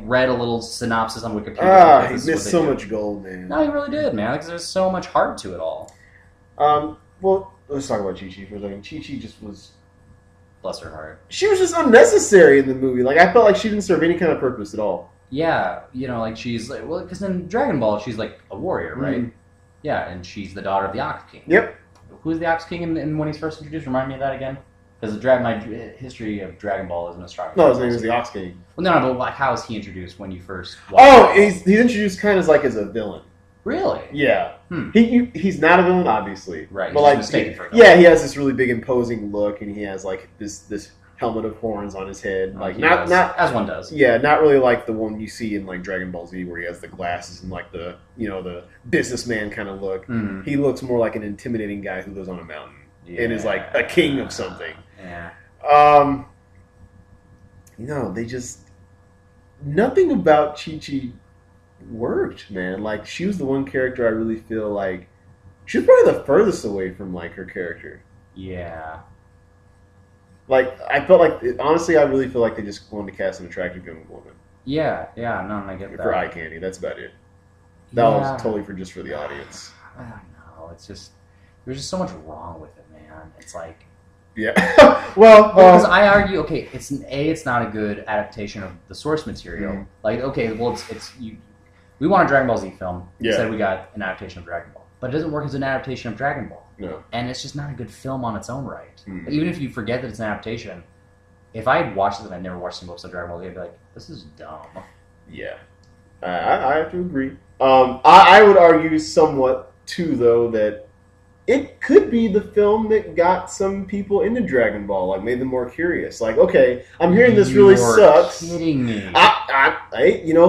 read a little synopsis on Wikipedia. He missed so much gold, man. No, he really did, man. Because there's so much heart to it all. Well, let's talk about Chi-Chi for a second. Chi-Chi just was... Bless her heart. She was just unnecessary in the movie. Like, I felt like she didn't serve any kind of purpose at all. Yeah, like she's like, well, because in Dragon Ball she's like a warrior, right? Mm. Yeah, and she's the daughter of the Ox King. Yep. Who's the Ox King in when he's first introduced? Remind me of that again. Because my history of Dragon Ball isn't as strong. No, his name is the Ox King. Well, no, but like, how is he introduced when you first? He's introduced kind of like as a villain. Really? Yeah. He's not a villain, obviously. Right. But he's like, mistaken for a yeah, he has this really big imposing look, and he has like this helmet of horns on his head. Like not as one does. Yeah, not really like the one you see in like Dragon Ball Z, where he has the glasses and like the the businessman kind of look. Mm-hmm. He looks more like an intimidating guy who lives on a mountain and is like a king of something. Yeah. They just nothing about Chi-Chi worked, man. Like she was the one character I really feel like she was probably the furthest away from like her character. Yeah. Like I felt like honestly, I really feel like they just wanted to cast an attractive young woman. Yeah, no, I get that. For eye candy, that's about it. That was totally for the audience. I don't know. It's just there's just so much wrong with it, man. It's like yeah. Well, because I argue, okay, it's not a good adaptation of the source material. Mm-hmm. Like, okay, well, we want a Dragon Ball Z film. Yeah. Instead, we got an adaptation of Dragon Ball, but it doesn't work as an adaptation of Dragon Ball. No. And it's just not a good film on its own right. Mm-hmm. Even if you forget that it's an adaptation, if I had watched this and I'd never watched single episode of Dragon Ball, I'd be like, this is dumb. Yeah, I have to agree. I would argue somewhat too, though, that it could be the film that got some people into Dragon Ball, like made them more curious. Like, okay, I'm hearing this really sucks. You're kidding me.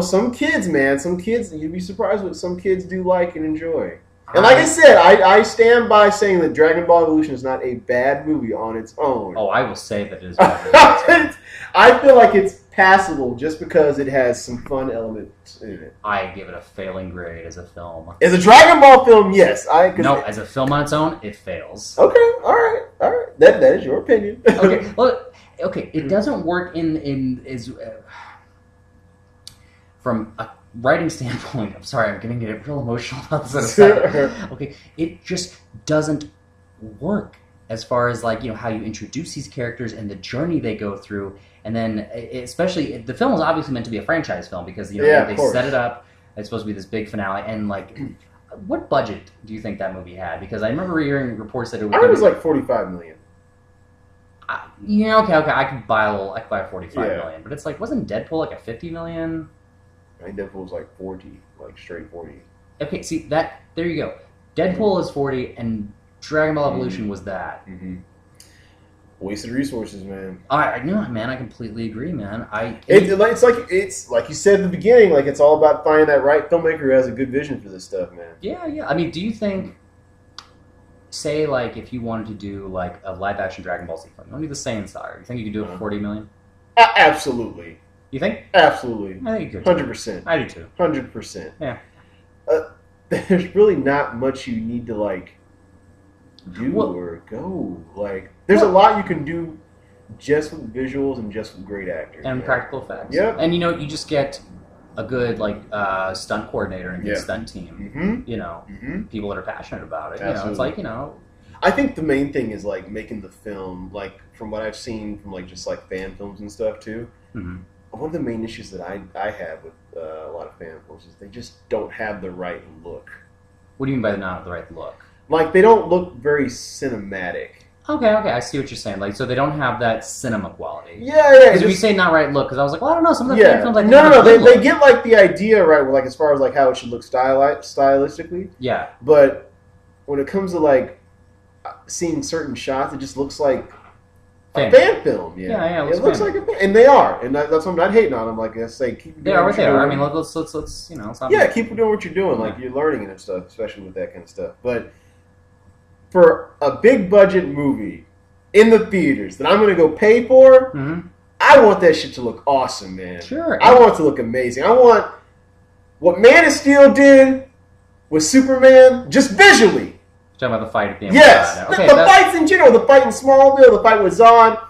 Some kids, man, you'd be surprised what some kids do like and enjoy. And like I said, I stand by saying that Dragon Ball Evolution is not a bad movie on its own. Oh, I will say that it is bad. I feel like it's passable just because it has some fun elements in it. I give it a failing grade as a film. As a Dragon Ball film, yes. No, as a film on its own, it fails. Okay, all right. That is your opinion. Okay, well, it doesn't work from a writing standpoint. I'm sorry, I'm going to get real emotional about this. Okay, it just doesn't work as far as like how you introduce these characters and the journey they go through, and then especially the film is obviously meant to be a franchise film because they set it up. It's supposed to be this big finale, and like, what budget do you think that movie had? Because I remember hearing reports that it was like $45 million. Okay, I could buy a $45 million, but it's like, wasn't Deadpool like a $50 million? I think Deadpool was like 40, like straight 40. Okay, see that there you go. Deadpool is 40, and Dragon Ball Evolution was that. Mm-hmm. Wasted resources, man. I completely agree, man. It's like you said at the beginning, like it's all about finding that right filmmaker who has a good vision for this stuff, man. Yeah. I mean, do you think, say, like if you wanted to do like a live action Dragon Ball Z film, you want to do the Saiyan Saga? You think you could do it for $40 million? Absolutely. You think? Absolutely. I think you could. 100%. I do too. 100%. Yeah. There's really not much you need to like do or go. Like, there's a lot you can do just with visuals and just with great actors and practical effects. Yeah. And you just get a good like stunt coordinator and a good stunt team. Mm-hmm. People that are passionate about it. Absolutely. It's like I think the main thing is like making the film, like from what I've seen from like just like fan films and stuff too. Mm-hmm. One of the main issues that I have with a lot of fan films is they just don't have the right look. What do you mean by not the right look? Like, they don't look very cinematic. Okay, I see what you're saying. Like, so they don't have that cinema quality. Yeah. Because when you say not right look, because I was like, well, I don't know. Some of the fan films, like no. They get like the idea right, like as far as like how it should look stylistically. Yeah. But when it comes to like seeing certain shots, it just looks like a fan film. Yeah. It looks like a fan, and they are, and that's what I'm not hating on them. Like I say, keep doing what they are. I mean, let's it's not keep doing what you're doing. Like you're learning and stuff, especially with that kind of stuff. But for a big budget movie in the theaters that I'm going to go pay for, I want that shit to look awesome, man. Sure. I want it to look amazing. I want what Man of Steel did with Superman, just visually. You're talking about the fight at the end. Yes. Okay, the fights in general, the fight in Smallville, the fight with Zod.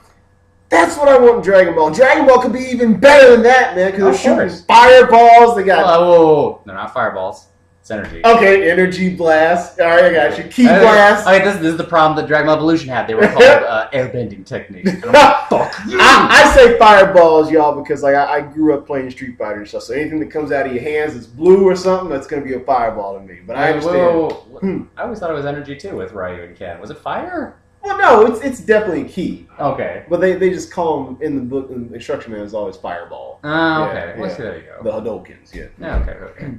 That's what I want in Dragon Ball. Dragon Ball could be even better than that, man, because they're shooting fireballs. They got... Whoa. They're not fireballs. It's energy. Okay, energy blast. All right, I got you. Ki blast. Okay, this is the problem that Dragon Ball Evolution had. They were called airbending techniques. Fuck you. I say fireballs, y'all, because like I grew up playing Street Fighter and stuff. So anything that comes out of your hands that's blue or something, that's gonna be a fireball to me. But I understand. I always thought it was energy too with Ryu and Ken. Was it fire? Well, no, it's definitely Ki. Okay. But they just call them in the book. In the instruction manual is always fireball. Oh, okay. Yeah, Well, so there you go. The Hadokens, yeah. Okay.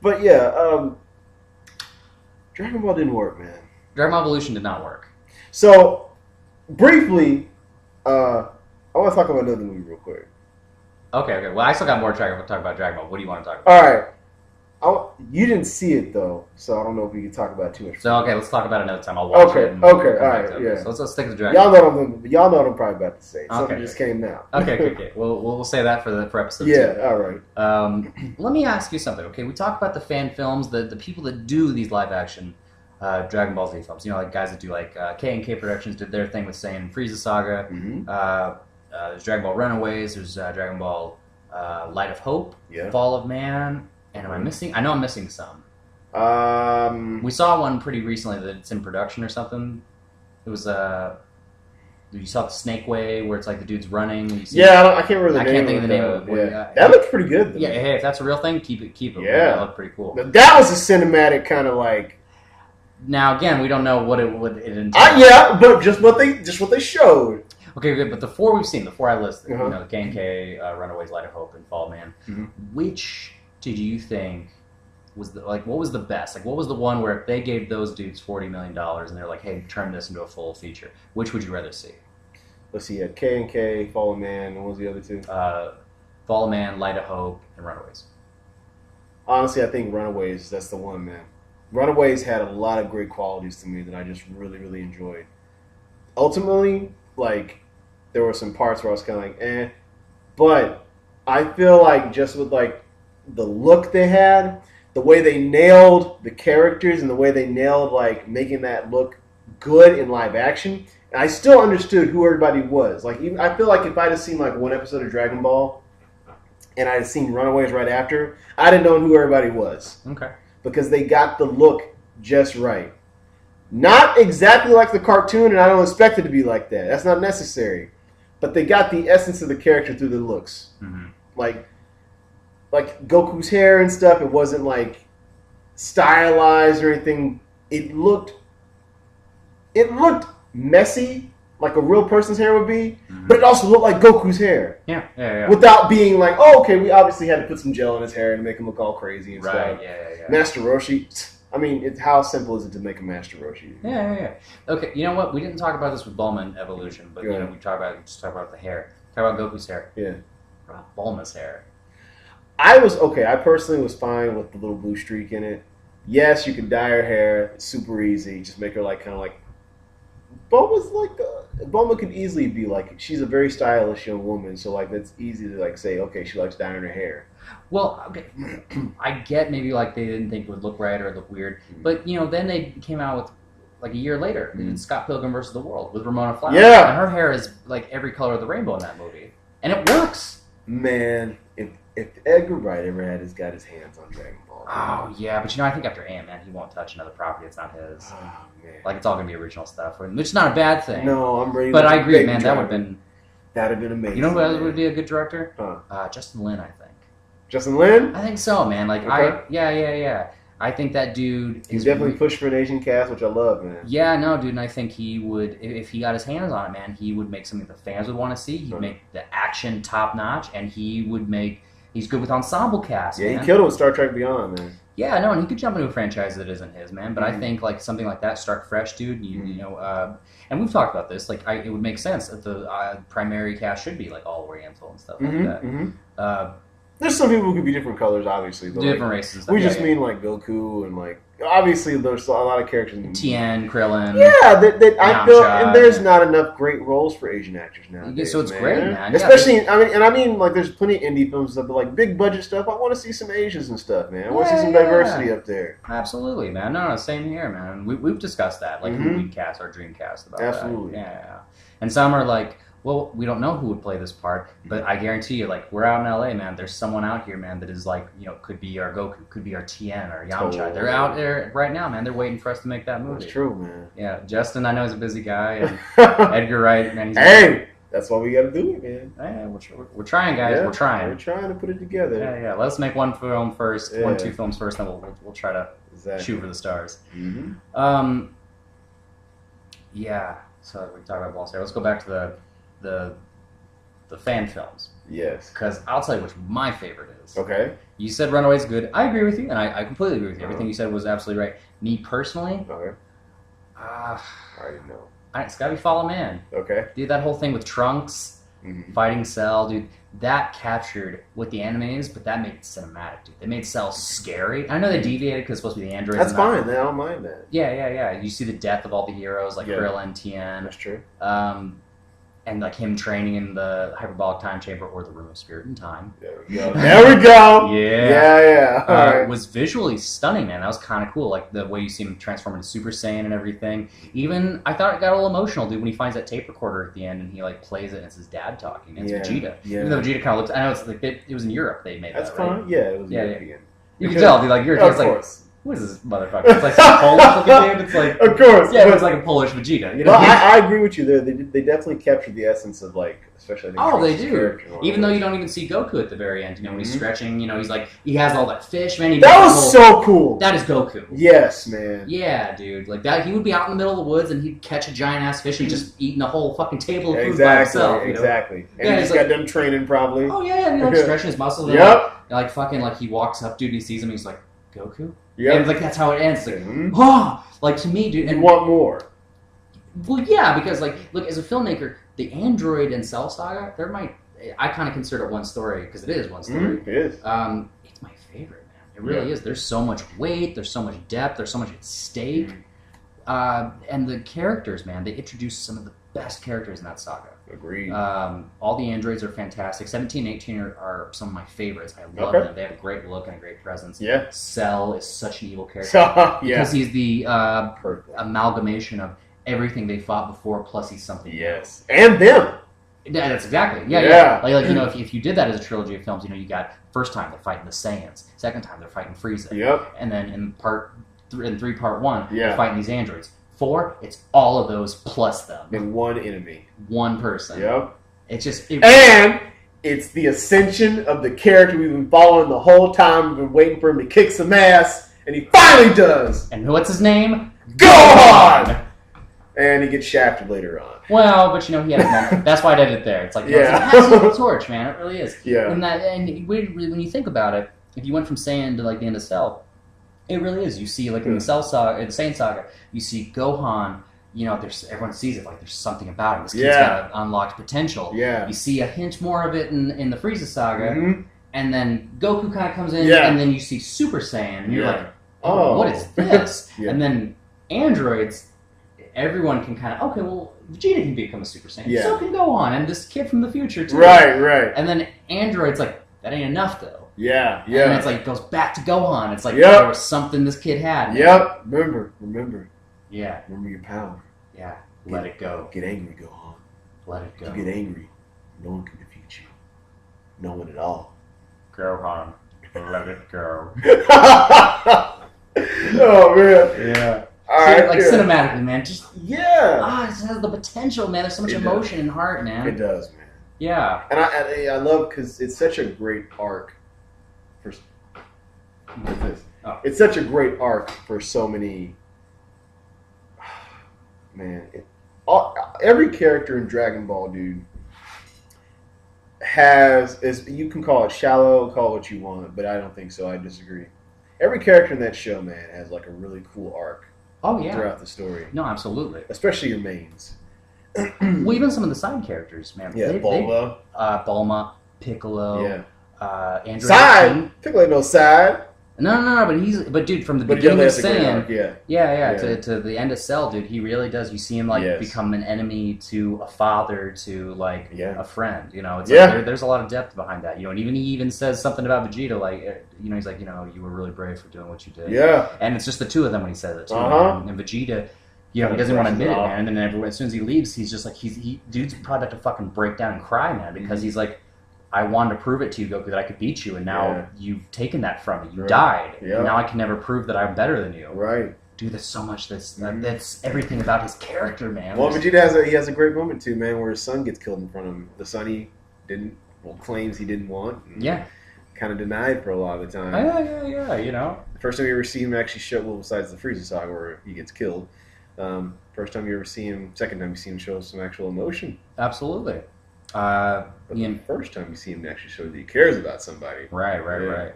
But yeah, Dragon Ball didn't work, man. Dragon Ball Evolution did not work. So, briefly, I want to talk about another movie real quick. Okay. Well, I still got more to talk about Dragon Ball. What do you want to talk about? All right. You didn't see it, though, so I don't know if we can talk about it too much. So, okay, let's talk about it another time. I'll watch it. Okay, all right, yeah. So let's stick to Dragon Y'all Ball. know what I'm probably about to say. Something just came out. Okay. We'll say that for episode 2. Yeah, all right. Let me ask you something, okay? We talk about the fan films, the people that do these live-action Dragon Ball Z films. You know, like guys that do, like, K&K Productions did their thing with saying Frieza Saga. Mm-hmm. There's Dragon Ball Runaways. There's Dragon Ball Light of Hope. Yeah. Fall of Man. And am I missing? I know I'm missing some. We saw one pretty recently that's in production or something. It was you saw the Snake Way where it's like the dude's running. I can't remember the name. I can't think of the name of it. Yeah. That looks pretty good, though. Yeah, hey, if that's a real thing, keep it. Yeah. That looked pretty cool. That was a cinematic kind of like. Now again, we don't know what it entail. Yeah, but just what they showed. Okay, good. But the 4 we've seen, the 4 I listed, Uh-huh. you know, the K&K, Runaways, Light of Hope, and Fall of Man. Mm-hmm. Which did you think was what was the best? Like, what was the one where if they gave those dudes $40 million and they're like, hey, turn this into a full feature, which would you rather see? Let's see, K&K, Fall of Man, and what was the other two? Fall of Man, Light of Hope, and Runaways. Honestly, I think Runaways, that's the one, man. Runaways had a lot of great qualities to me that I just really, really enjoyed. Ultimately, like, there were some parts where I was kind of like, eh. But I feel like just with, like, the look they had, the way they nailed the characters and the way they nailed, like, making that look good in live action, and I still understood who everybody was. Like, even, I feel like if I'd have seen, like, one episode of Dragon Ball and I'd seen Runaways right after, I'd have known who everybody was. Okay. Because they got the look just right. Not exactly like the cartoon, and I don't expect it to be like that. That's not necessary. But they got the essence of the character through the looks. Mm-hmm. Like Goku's hair and stuff, it wasn't like stylized or anything. It looked messy, like a real person's hair would be, but it also looked like Goku's hair. Yeah. Without being like, oh, okay, we obviously had to put some gel in his hair to make him look all crazy and stuff. Yeah. Master Roshi, I mean, how simple is it to make a Master Roshi? Yeah. Okay, you know what? We didn't talk about this with Bulma Evolution, but you know, we talk about the hair. Talk about Goku's hair. Yeah. What about Bulma's hair? I personally was fine with the little blue streak in it. Yes, you can dye her hair. It's super easy. Just make her like kind of like. Bulma could easily be like, she's a very stylish young woman, so like that's easy to like say, okay, she likes dyeing her hair. Well, okay, I get maybe like they didn't think it would look right or look weird, but you know, then they came out with like a year later, they did Scott Pilgrim vs. the World with Ramona Flowers. Yeah, and her hair is like every color of the rainbow in that movie, and it works. Man, if Edgar Wright ever got his hands on Dragon Ball. Oh yeah, but you know, I think after Ant-Man, he won't touch another property that's not his. Oh man, like it's all gonna be original stuff, which is not a bad thing. No, I'm ready. But I agree, man. That'd have been amazing. You know who would be a good director? Huh. Justin Lin, I think. Justin Lin? I think so, man. Like okay. Yeah. I think that dude. He's definitely pushed for an Asian cast, which I love, man. Yeah, no, dude, and I think he would, if he got his hands on it, man, he would make something the fans would want to see. He'd make the action top notch, and he would make. He's good with ensemble cast. Yeah, man. he killed it with Star Trek Beyond, man. Yeah, no, and he could jump into a franchise that isn't his, man. But I think like something like that, start fresh, dude. You know, and we've talked about this. Like, it would make sense that the primary cast should be like all Oriental and stuff like that. There's some people who could be different colors, obviously. But different like, races. And stuff. We just mean like Goku and like obviously there's a lot of characters. Tien, Krillin. Yeah, that I feel, and there's not enough great roles for Asian actors nowadays. So it's great, man. Especially, I mean, like there's plenty of indie films and stuff, but like big budget stuff. I want to see some Asians and stuff, man. I want to see some diversity up there. Absolutely, man. No, same here, man. We've discussed that, like who we'd cast our dream cast about. Absolutely. That. Yeah. And some are like, well, we don't know who would play this part, but I guarantee you, like, we're out in LA, man. There's someone out here, man, that is like, could be our Goku, could be our Tien or Yamcha. Totally. They're out there right now, man. They're waiting for us to make that movie. That's true, man. Yeah, Justin, I know he's a busy guy, and Edgar Wright, man. Hey, that's why we got to do it, man. Yeah, we're trying, guys. Yeah, we're trying. We're trying to put it together. Yeah. Let's make one film first, Yeah. 2 films first, then we'll try to shoot for the stars. Mm-hmm. Yeah. So we talked about balls here. Let's go back to the fan films. Yes. Because I'll tell you which my favorite is. Okay. You said Runaway's good. I agree with you, and I completely agree with you. Everything you said was absolutely right. Me personally, Okay. uh, I already know. it's gotta be Fallen Man. Okay. Dude, that whole thing with Trunks fighting Cell, dude, that captured what the anime is, but that made it cinematic, dude. They made Cell scary. I know they deviated because it's supposed to be the androids. That's fine. I don't mind that. Yeah. You see the death of all the heroes, like Yeah. Krillin and Tien. That's true. And like him training in the hyperbolic time chamber or the room of spirit and time. There we go. There we go. Yeah. All right. Was visually stunning, man. That was kind of cool. Like the way you see him transform into Super Saiyan and everything. Even I thought it got a little emotional, dude, when he finds that tape recorder at the end and he like plays it and it's his dad talking. And it's Vegeta. Yeah. Even though Vegeta kind of looks. I know it's like it was in Europe they made That's that. fine. Right? Yeah, it was Yeah. European. You can tell, dude. Like you're Of like, course. who is this motherfucker? It's like some Polish looking dude. It's like, Of course. yeah, it's like a Polish Vegeta. You know? Well, I agree with you there. They definitely captured the essence of like, especially. I think Oh, they Trunks' do. character and all Even that. though you don't even see Goku at the very end, when he's stretching, he's like he has all that fish, man. That was so cool. That is Goku. Yes, man. Yeah, dude. Like that, he would be out in the middle of the woods and he'd catch a giant ass fish and just eating a whole fucking table of food by himself. Exactly. And Yeah, he he's just got done training, probably. Oh yeah, and like stretching his muscles. And Yep. like fucking like he walks up, dude. And he sees him. He's like Goku. Yep. And like that's how it ends. It's like, Mhm. oh, like to me, dude. You And want more? well, yeah, because like, look, as a filmmaker, the Android and Cell saga, I kind of consider it one story because it is one story. It is. It's my favorite, man. It really is. There's so much weight. There's so much depth. There's so much at stake. And the characters, man, they introduced some of the best characters in that saga. Agreed. All the androids are fantastic. 17 and 18 are some of my favorites. I love Okay. them. They have a great look and a great presence. Yeah. Cell is such an evil character. Yeah. Because he's the Perfect. amalgamation of everything they fought before, plus he's something Yes. And them. Yeah, that's exactly. Yeah. Yeah. Like if you did that as a trilogy of films, you got first time they're fighting the Saiyans, second time they're fighting Frieza, Yep. and then in part 3, part 1, Yeah. they're fighting these androids. 4, it's all of those plus them, And one enemy. one person. Yep. It's just And it's the ascension of the character we've been following the whole time. We've been waiting for him to kick some ass, and he finally does. And what's his name? Gohan! And he gets shafted later on. Well, but he had his moment. That's why I did it there. It's like Yeah. it's a torch, man. It really is. Yeah. And when you think about it, if you went from Saiyan to like the end of Cell, it really is. You see, like in the Cell saga, the Saiyan saga, you see Gohan. Everyone sees it like there's something about him. This kid's got an unlocked potential. Yeah. You see a hint more of it in the Frieza saga, Mhm. and then Goku kind of comes in, Yeah. and then you see Super Saiyan, and you're Yeah. like, oh, what is this? Yeah. And then androids, everyone can kind of, okay, well, Vegeta can become a Super Saiyan. Yeah. So can Gohan, and this kid from the future, too. Right. And then androids, like, that ain't enough, though. Yeah. And it's like, it goes back to Gohan. It's like, Yep. there was something this kid had. Yep. Remember. Yeah. Remember your power. Yeah. Let it go. Get angry, Gohan. Let it go. You get angry. No one can defeat you. No one at all. Gohan. Let it go. Oh, man. Yeah. All right. Like, cinematically, man, just... Yeah. it has the potential, man. There's so much It emotion and heart, man. It does, man. Yeah. And I love because it's such a great arc. What's this? Oh. It's such a great arc for so many. Man, every character in Dragon Ball, dude, you can call it shallow, call it what you want, but I don't think so. I disagree. Every character in that show, man, has like a really cool arc. Oh, yeah. Throughout the story. No, absolutely. Especially your mains. Well, even some of the side characters, man. Yeah, Bulma. Bulma, Piccolo. Yeah. Android. Side. Piccolo ain't no side. No. But dude, from the But beginning of has a great Saiyan, arc, yeah. Yeah. To the end of Cell, dude, he really does. You see him like become an enemy to a father to like a friend. It's like there's a lot of depth behind that. And he even says something about Vegeta, like he's like, you were really brave for doing what you did. Yeah. And it's just the two of them when he says it too. Uh-huh. And Vegeta, You know, he doesn't want to admit it, man. And then everyone, as soon as he leaves, he's just like, dude's probably about to fucking break down and cry, man, because he's like, I wanted to prove it to you, Goku, that I could beat you, and now you've taken that from me. You died, and now I can never prove that I'm better than you. Right. Dude, there's so much that's everything about his character, man. Well, Vegeta has a great moment too, man, where his son gets killed in front of him. The son he claims he didn't want. Kind of denied for a lot of the time. Yeah, you know. The first time you ever see him actually show, well, besides the Frieza saga where he gets killed, first time you ever see him, second time you see him show some actual emotion. Absolutely. But the first time you see him actually show that he cares about somebody. Right.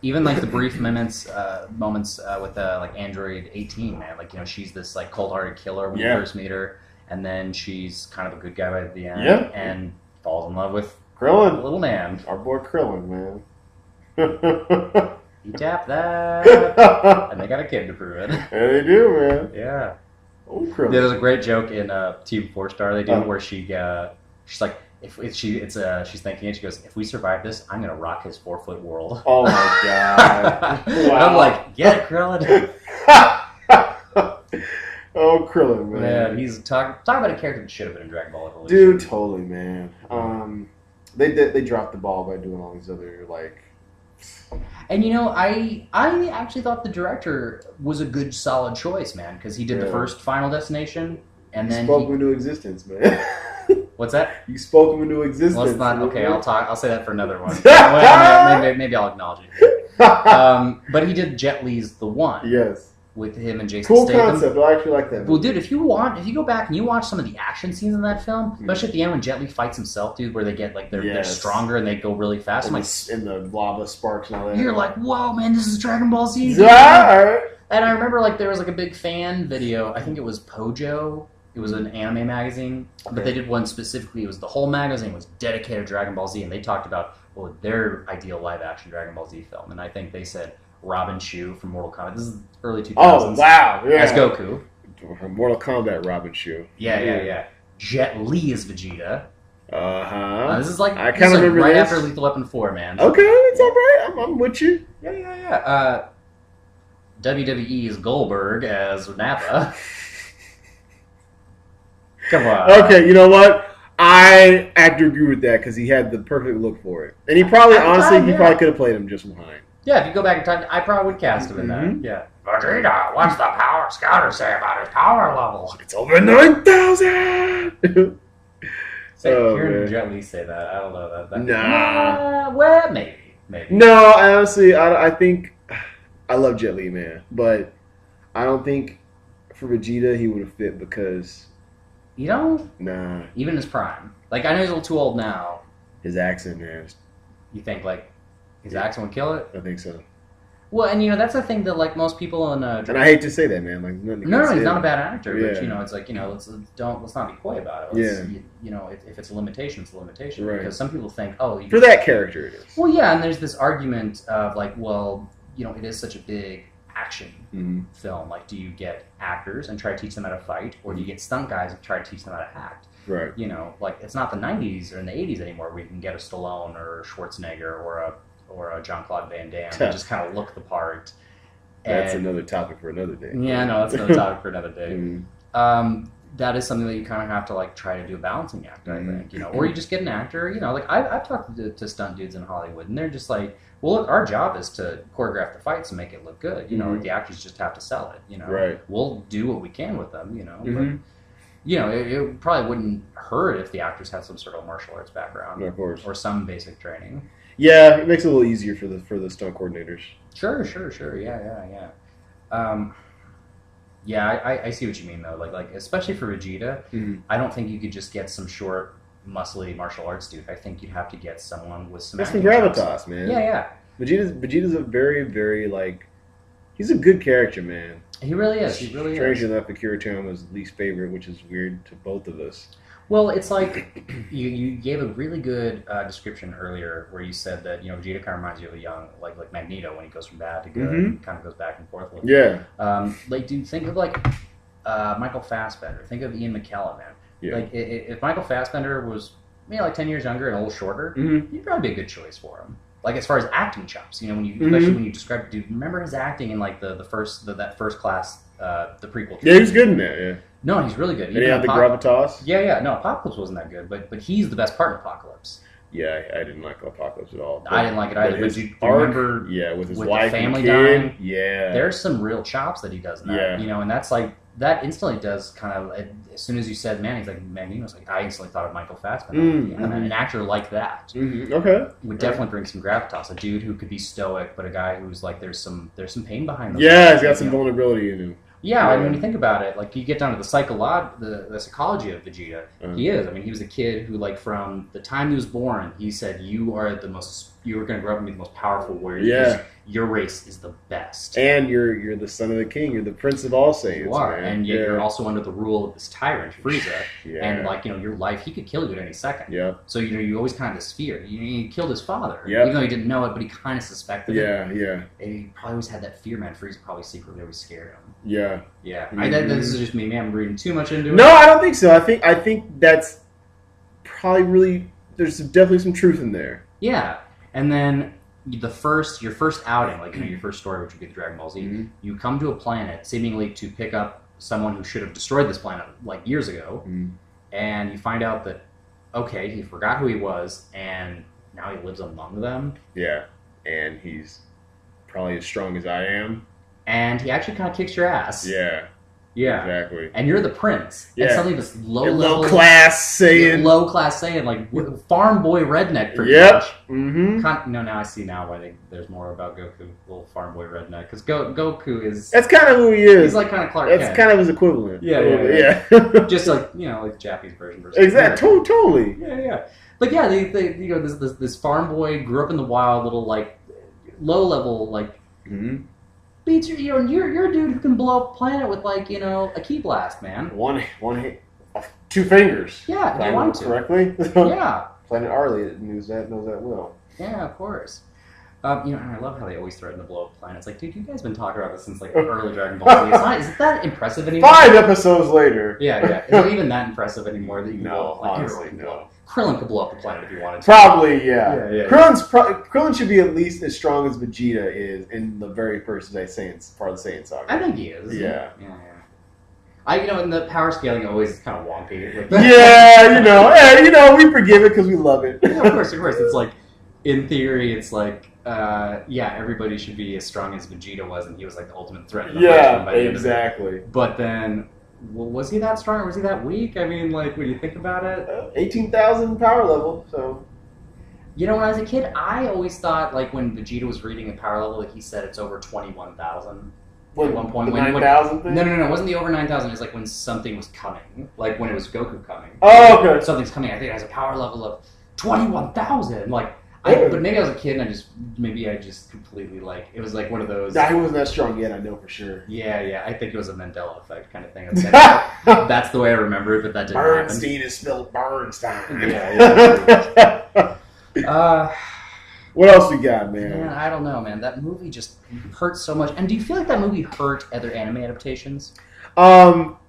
Even like the brief moments with like Android 18, man. Like, you know, she's this like cold-hearted killer when you first meet her, and then she's kind of a good guy by the end, and falls in love with Krillin, the little man. Our boy Krillin, man. He tapped that, and they got a kid to prove it. Yeah, they do, man. Yeah. Oh, Krillin. There's a great joke in Team 4-Star they do where she's like, she's thinking it. She goes, "If we survive this, I'm gonna rock his 4-foot world." Oh my god! Wow. I'm like, get it, Krillin. Oh, Krillin, man. Man, he's talking about a character that should have been in Dragon Ball Evolution. Dude, totally, man. They dropped the ball by doing all these other like. And you know, I actually thought the director was a good, solid choice, man, because he did the first Final Destination, and then spoke him into existence, man. What's that? You spoke him into existence. Well, it's not okay. I'll say that for another one. maybe I'll acknowledge it. But he did Jet Li's The One. Yes. With him and Jason Cool Statham. Concept. I actually like that movie. Well, dude, if you go back and you watch some of the action scenes in that film, especially at the end when Jet Li fights himself, dude, where they get like they're stronger and they go really fast. And the lava sparks and all that. You're like, whoa, man, this is Dragon Ball Z. Yeah. And I remember like there was like a big fan video. I think it was Pojo. It was an anime magazine, but they did one specifically. It was the whole magazine was dedicated to Dragon Ball Z, and they talked about their ideal live action Dragon Ball Z film, and I think they said Robin Shu from Mortal Kombat. This is early 2000s. Oh wow! Yeah. As Goku. Mortal Kombat Robin Shu. Yeah. Jet Li is Vegeta. This is like I kind of remember right this. after Lethal Weapon 4, man. Okay, it's all right. I'm with you. Yeah. WWE is Goldberg as Nappa. Come on. Okay, you know what? I have to agree with that because he had the perfect look for it, and he probably he probably could have played him just fine. Yeah, if you go back in time, I probably would cast him in that. Yeah. Vegeta, what's the power scouter say about his power level? It's over 9,000! Hearing Jet Li say that, I don't know. Nah. Well, maybe. No, honestly, I think... I love Jet Li, man. But I don't think for Vegeta he would have fit because... You don't? Nah. Even his prime. Like, I know he's a little too old now. His accent, man. You think, like... His accent would kill it? I think so. Well, and you know that's the thing that like most people in and I hate to say that, man. Like no, he's not a bad actor, but you know it's like let's not be coy about it. You know, if it's a limitation, it's a limitation. Right. Because some people think, for that character, it is. Well, yeah, and there's this argument of like, well, you know, it is such a big action film. Like, do you get actors and try to teach them how to fight, or do you get stunt guys and try to teach them how to act? Right. You know, like it's not the '90s or in the '80s anymore where you can get a Stallone or a Schwarzenegger or a Jean-Claude Van Damme. They just kind of look the part. That's another topic for another day. Yeah, no, that's another topic for another day. That is something that you kind of have to like try to do a balancing act, I think. You know, or you just get an actor. You know, like I've talked to stunt dudes in Hollywood, and they're just like, well, look, our job is to choreograph the fights and make it look good. You know, the actors just have to sell it. You know, right? We'll do what we can with them. You know, but, you know, it probably wouldn't hurt if the actors had some sort of martial arts background, of course, or some basic training. Yeah, it makes it a little easier for the stunt coordinators. Sure. Yeah. I see what you mean though. Like especially for Vegeta, I don't think you could just get some short, muscly martial arts dude. I think you'd have to get someone with some. That's some gravitas, man. Yeah. Vegeta's a very, very like. He's a good character, man. He really is. He really is. Strangely enough, Akira Toma's least favorite, which is weird to both of us. Well, it's like you gave a really good description earlier where you said that, you know, Vegeta kind of reminds you of a young, like Magneto when he goes from bad to good, kind of goes back and forth. Like, dude, think of like Michael Fassbender. Think of Ian McKellen, man. Yeah. Like, if Michael Fassbender was maybe like 10 years younger and a little shorter, he'd probably be a good choice for him. Like, as far as acting chops, you know, especially when you describe, dude, remember his acting in like that first class the prequel. Yeah, he was good in that. Yeah. No, he's really good. And he had the gravitas. Yeah. No, Apocalypse wasn't that good, but he's the best part of Apocalypse. Yeah, I didn't like Apocalypse at all. I didn't like it either. But do you arc, remember? Yeah, with his with wife the family and kid. dying. Yeah, there's some real chops that he does in that. Yeah. And that's like that instantly does kind of. As soon as you said Manny, he's like Manny. Was like I instantly thought of Michael Fassbender. And an actor like that would definitely bring some gravitas. A dude who could be stoic, but a guy who's like there's some pain behind them. Yeah, he's got some vulnerability in him. Yeah, I mean, when you think about it, like you get down to the psychology of Vegeta, he is. I mean, he was a kid who, like, from the time he was born, he said, "You are going to grow up and be the most powerful warrior. Yeah, your race is the best, and you're the son of the king. You're the prince of all Saiyans. You are, man. And yet you're also under the rule of this tyrant, Frieza. Yeah. And like your life, he could kill you at any second. Yeah. So you always kind of this fear. He killed his father, yeah. Even though he didn't know it, but he kind of suspected it. Yeah. And he probably always had that fear, man. Frieza probably secretly always scared him. Yeah. Yeah. This is just me, man. I'm reading too much into it. No, I don't think so. I think that's probably really. There's definitely some truth in there. Yeah, and then your first outing, like your first story, which would be the Dragon Ball Z, you come to a planet seemingly to pick up someone who should have destroyed this planet like years ago, and you find out that he forgot who he was, and now he lives among them. Yeah, and he's probably as strong as I am, and he actually kind of kicks your ass. Yeah, exactly. And you're the prince. Yeah. And suddenly this low class Saiyan, like farm boy redneck. Pretty yep. much. Mm-hmm. Now I see why there's more about Goku, little farm boy redneck, because Goku is. That's kind of who he is. He's like kind of Clark Kent. That's kind of his equivalent. Yeah. Just like like the Japanese version. Exactly. Totally. Yeah. But yeah, they this farm boy grew up in the wild, little like low level like. Mm-hmm. Beats you're a dude who can blow up a planet with a ki blast, man. One hit, 2 fingers. Yeah, if you want to correctly. Yeah. Planet Arlie knows that well. Yeah, of course. And I love how they always threaten to blow up planets. Like, dude, you guys been talking about this since like early Dragon Ball Z. Is it that impressive anymore? 5 episodes later. Yeah. Is it even that impressive anymore that you can blow up a planet? Honestly, no. Krillin could blow up the planet if he wanted to. Probably, yeah. Krillin should be at least as strong as Vegeta is in the very first part of the Saiyan saga. I think he is. Yeah. And the power scaling always is kind of wonky. We forgive it because we love it. Yeah, of course. It's like, in theory, it's like, everybody should be as strong as Vegeta was, and he was like the ultimate threat. By the end of it. But then, was he that strong or was he that weak? I mean, like, when you think about it, 18,000 power level. So, when I was a kid, I always thought like when Vegeta was reading the power level, like he said it's over 21,000. At one point, the 9,000 thing? No, it wasn't the over 9,000. It's like when something was coming, like when it was Goku coming. Oh, okay. Something's coming. I think it has a power level of 21,000. Like. But maybe I was a kid and I just completely like, it was like one of those. Nah, he wasn't that strong yet, I know for sure. Yeah, I think it was a Mandela effect kind of thing. That's the way I remember it, but that didn't happen. Bernstein is spelled Bernstein. Yeah. What else we got, man? Man, I don't know, man. That movie just hurts so much. And do you feel like that movie hurt other anime adaptations?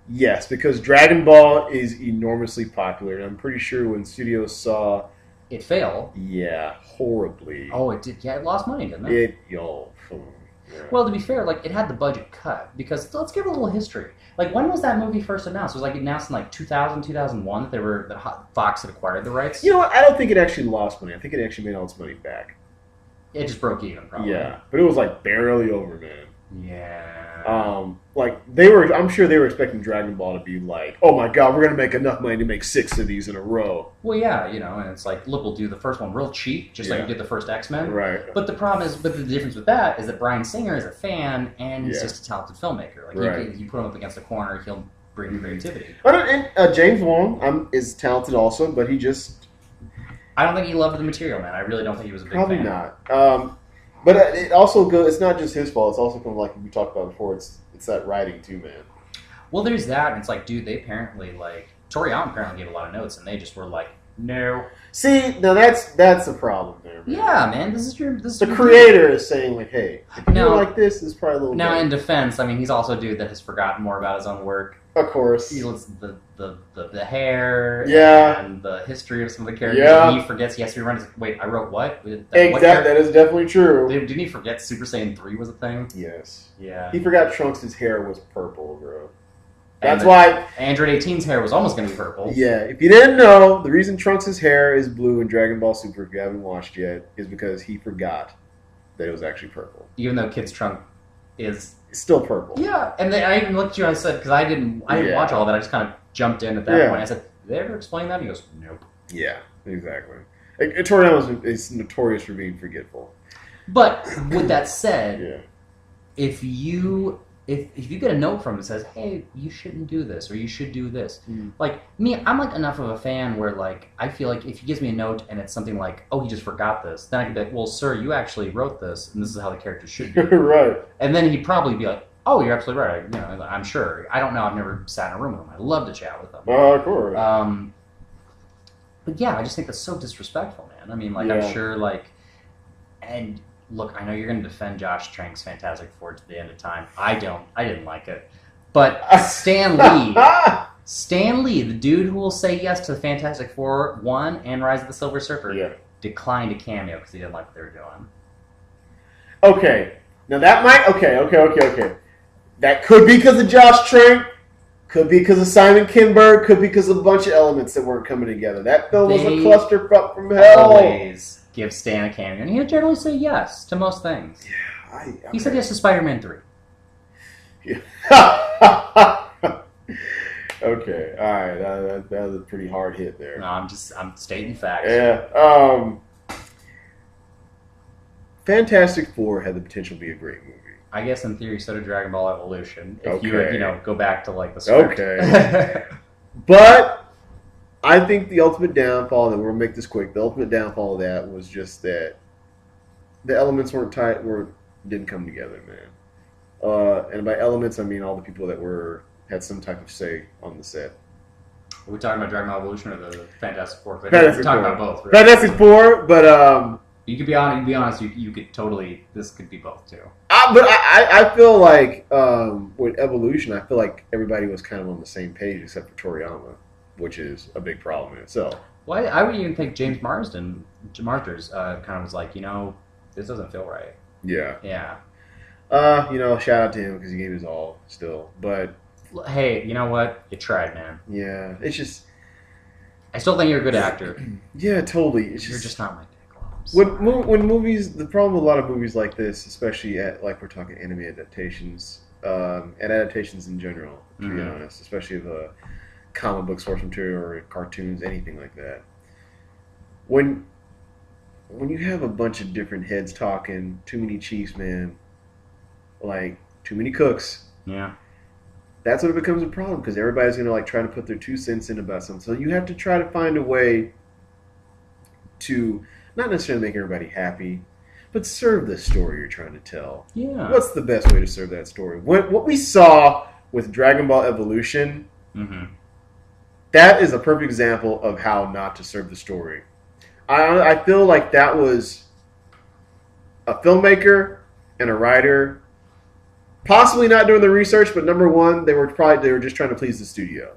Yes, because Dragon Ball is enormously popular, and I'm pretty sure when studios saw it failed. Yeah, horribly. Oh, it did. Yeah, it lost money, didn't it? Yeah. Well, to be fair, like it had the budget cut because let's give it a little history. Like, when was that movie first announced? It was like announced in like 2000, 2001 that Fox had acquired the rights. You know what? I don't think it actually lost money. I think it actually made all its money back. It just broke even, probably. Yeah, but it was like barely over, man. Yeah. I'm sure they were expecting Dragon Ball to be like, oh my god, we're gonna make enough money to make 6 of these in a row. Well, yeah, and it's like, look, we'll do the first one real cheap, just like we did the first X-Men. Right. But the difference with that is that Bryan Singer is a fan and he's just a talented filmmaker. Like, you put him up against a corner, he'll bring creativity. And James Wong is talented also, but he just... I don't think he loved the material, man. I really don't think he was a big fan. Probably not. But it also goes. It's not just his fault. It's also kind of like we talked about before. It's that writing too, man. Well, there's that, and it's like, dude, they apparently Toriyama apparently gave a lot of notes, and they just were like, no. See, now that's a problem there, man. Yeah, man, the creator is saying like, hey, if you like this is probably a little. Now, in defense, I mean, he's also a dude that has forgotten more about his own work. Of course. He looks the hair, Yeah, and the history of some of the characters. Yeah. And he forgets he has to rerun. Wait, I wrote what? exactly. That is definitely true. Didn't he forget Super Saiyan 3 was a thing? Yes. Yeah. He forgot Trunks' hair was purple, bro. And That's why Android 18's hair was almost going to be purple. Yeah, if you didn't know, the reason Trunks' hair is blue in Dragon Ball Super, if you haven't watched yet, is because he forgot that it was actually purple. Even though Kid's trunk is... It's still purple. Yeah, and then I even looked at you and I said, because I didn't watch all that, I just kind of jumped in at that point. I said, did they ever explain that? And he goes, nope. Yeah, exactly. Toriyama is notorious for being forgetful. But with that said, Yeah. if you get a note from him that says, hey, you shouldn't do this, or you should do this. Like, me, I'm like enough of a fan where, like, I feel like if he gives me a note and it's something like, oh, he just forgot this, then I can be like, well, sir, you actually wrote this, and this is how the character should be. Right. And then he'd probably be like, oh, you're absolutely right. I'm sure. I don't know. I've never sat in a room with him. I'd love to chat with him. Of course. But yeah, I just think that's so disrespectful, man. I mean, like, I'm sure, like, and... Look, I know you're going to defend Josh Trank's Fantastic Four to the end of time. I didn't like it. But Stan Lee, the dude who will say yes to the Fantastic Four 1 and Rise of the Silver Surfer, declined a cameo because he didn't like what they were doing. Okay. Now that might... Okay. That could be because of Josh Trank. Could be because of Simon Kinberg. Could be because of a bunch of elements that weren't coming together. That film was a clusterfuck from hell. Always give Stan a cameo, and he'll generally say yes to most things. Yeah, he said yes to Spider-Man 3. Yeah. Okay, all right, that was a pretty hard hit there. No, I'm stating facts. Yeah. Fantastic Four had the potential to be a great movie. I guess in theory, so did Dragon Ball Evolution. If you Okay. would, go back to like the script. Okay. But I think the ultimate downfall, and we'll make this quick, the ultimate downfall of that was just that the elements didn't come together, man. And by elements, I mean all the people that had some type of say on the set. Are we talking about Dragon Ball Evolution or the Fantastic Four? Fantastic We're talking Four. about both. Right? Fantastic Four, but you could be honest. You could totally. This could be both too. But I feel like with Evolution, I feel like everybody was kind of on the same page except for Toriyama, which is a big problem in itself. Well, I would even think James Marsters kind of was like, this doesn't feel right. Yeah. Yeah. Shout out to him because he gave his all still. But hey, you know what? You tried, man. Yeah, it's just. I still think you're a good actor. Yeah, totally. You're just not my Nickolaus. When movies, the problem with a lot of movies like this, especially like we're talking anime adaptations, and adaptations in general, to be honest, especially of comic book source material or cartoons, anything like that. When you have a bunch of different heads talking, too many chiefs, man, like too many cooks. Yeah. That's when it becomes a problem because everybody's gonna like try to put their 2 cents in about something. So you have to try to find a way to not necessarily make everybody happy, but serve the story you're trying to tell. Yeah. What's the best way to serve that story? What we saw with Dragon Ball Evolution, that is a perfect example of how not to serve the story. I feel like that was a filmmaker and a writer possibly not doing the research, but number one, they were just trying to please the studio.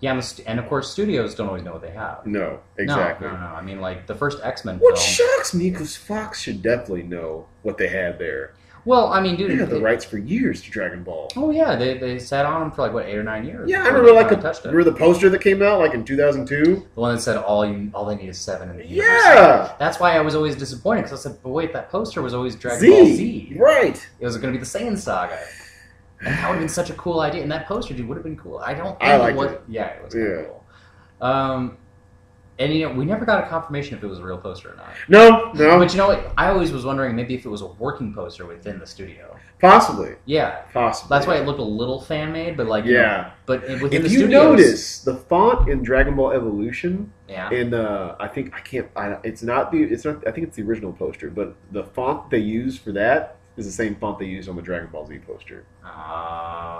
Yeah, and of course, studios don't always know what they have. No, exactly. No. I mean, like the first X-Men What film. shocks me because Fox should definitely know what they had there. Well, I mean, dude, they had the rights for years to Dragon Ball. Oh yeah, they sat on them for like 8 or 9 years. Yeah, I remember remember the poster that came out like in 2002. The one that said all they need is 7 in the universe. Yeah, that's why I was always disappointed because I said, but wait, that poster was always Dragon Ball Z. Right. It was going to be the Saiyan Saga. And that would have been such a cool idea. And that poster, dude, would have been cool. I don't think it was. Yeah, it was kind of cool. And we never got a confirmation if it was a real poster or not. No. But you know what? I always was wondering maybe if it was a working poster within the studio. Possibly. Yeah. Possibly. That's why it looked a little fan made, but like but within the studios. If you notice the font in Dragon Ball Evolution. Yeah. And I think I think it's the original poster, but the font they use for that is the same font they used on the Dragon Ball Z poster.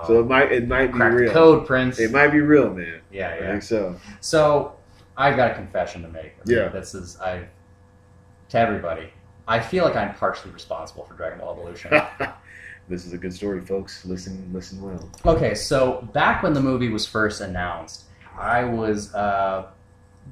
So it might be real. The code, Prince. It might be real, man. Yeah. I think so. So I've got a confession to make. Yeah. To everybody. I feel like I'm partially responsible for Dragon Ball Evolution. This is a good story, folks. Listen well. Okay, so back when the movie was first announced, I was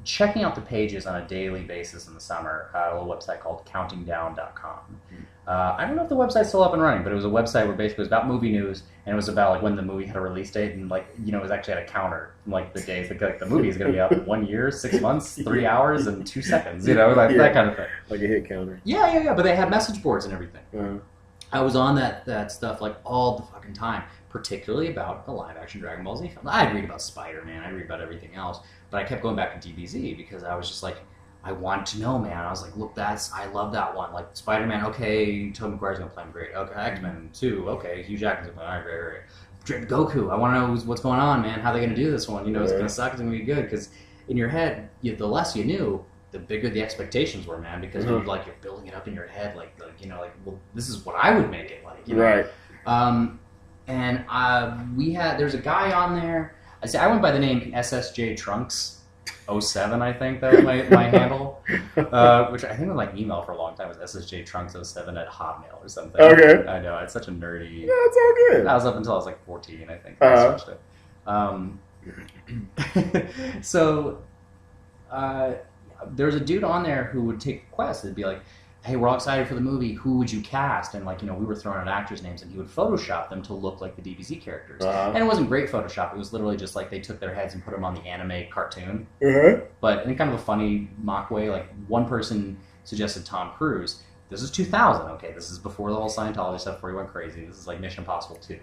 checking out the pages on a daily basis in the summer at a little website called countingdown.com. I don't know if the website's still up and running, but it was a website where basically it was about movie news, and it was about like when the movie had a release date, and like, you know, it was actually at a counter, like the days, like the movie is going to be out in 1 year, 6 months, 3 hours, and 2 seconds, you know, like that kind of thing. Like a hit counter. Yeah, but they had message boards and everything. I was on that stuff like all the fucking time, particularly about the live-action Dragon Ball Z film. I'd read about Spider-Man, I'd read about everything else, but I kept going back to DBZ because I was just like, I wanted to know, man. I was like, look, I love that one. Like, Spider-Man, okay, Tobey Maguire's going to play him great. Okay, X-Men 2, okay, Hugh Jackman's going to play him great. Goku, I want to know what's going on, man. How are they going to do this one? You know, it's going to suck, it's going to be good, because in your head, the less you knew, the bigger the expectations were, man, because you're building it up in your head, like you know, like, well, this is what I would make it like, you know? Right. There's a guy on there. I went by the name SSJ Trunks 07, I think that was my handle, which I think was my email for a long time, was SSJ Trunks 07 at Hotmail or something. Okay. I know, it's such a nerdy. Yeah, it's all good. That was up until I was like 14, I think. I switched it. So, there's a dude on there who would take requests. It'd be like, hey, we're all excited for the movie. Who would you cast? And like, you know, we were throwing out actors' names, and he would Photoshop them to look like the DBZ characters. And it wasn't great Photoshop. It was literally just like they took their heads and put them on the anime cartoon. But in kind of a funny mock way, like one person suggested Tom Cruise. This is 2000. Okay, this is before the whole Scientology stuff, before he went crazy. This is like Mission Impossible 2.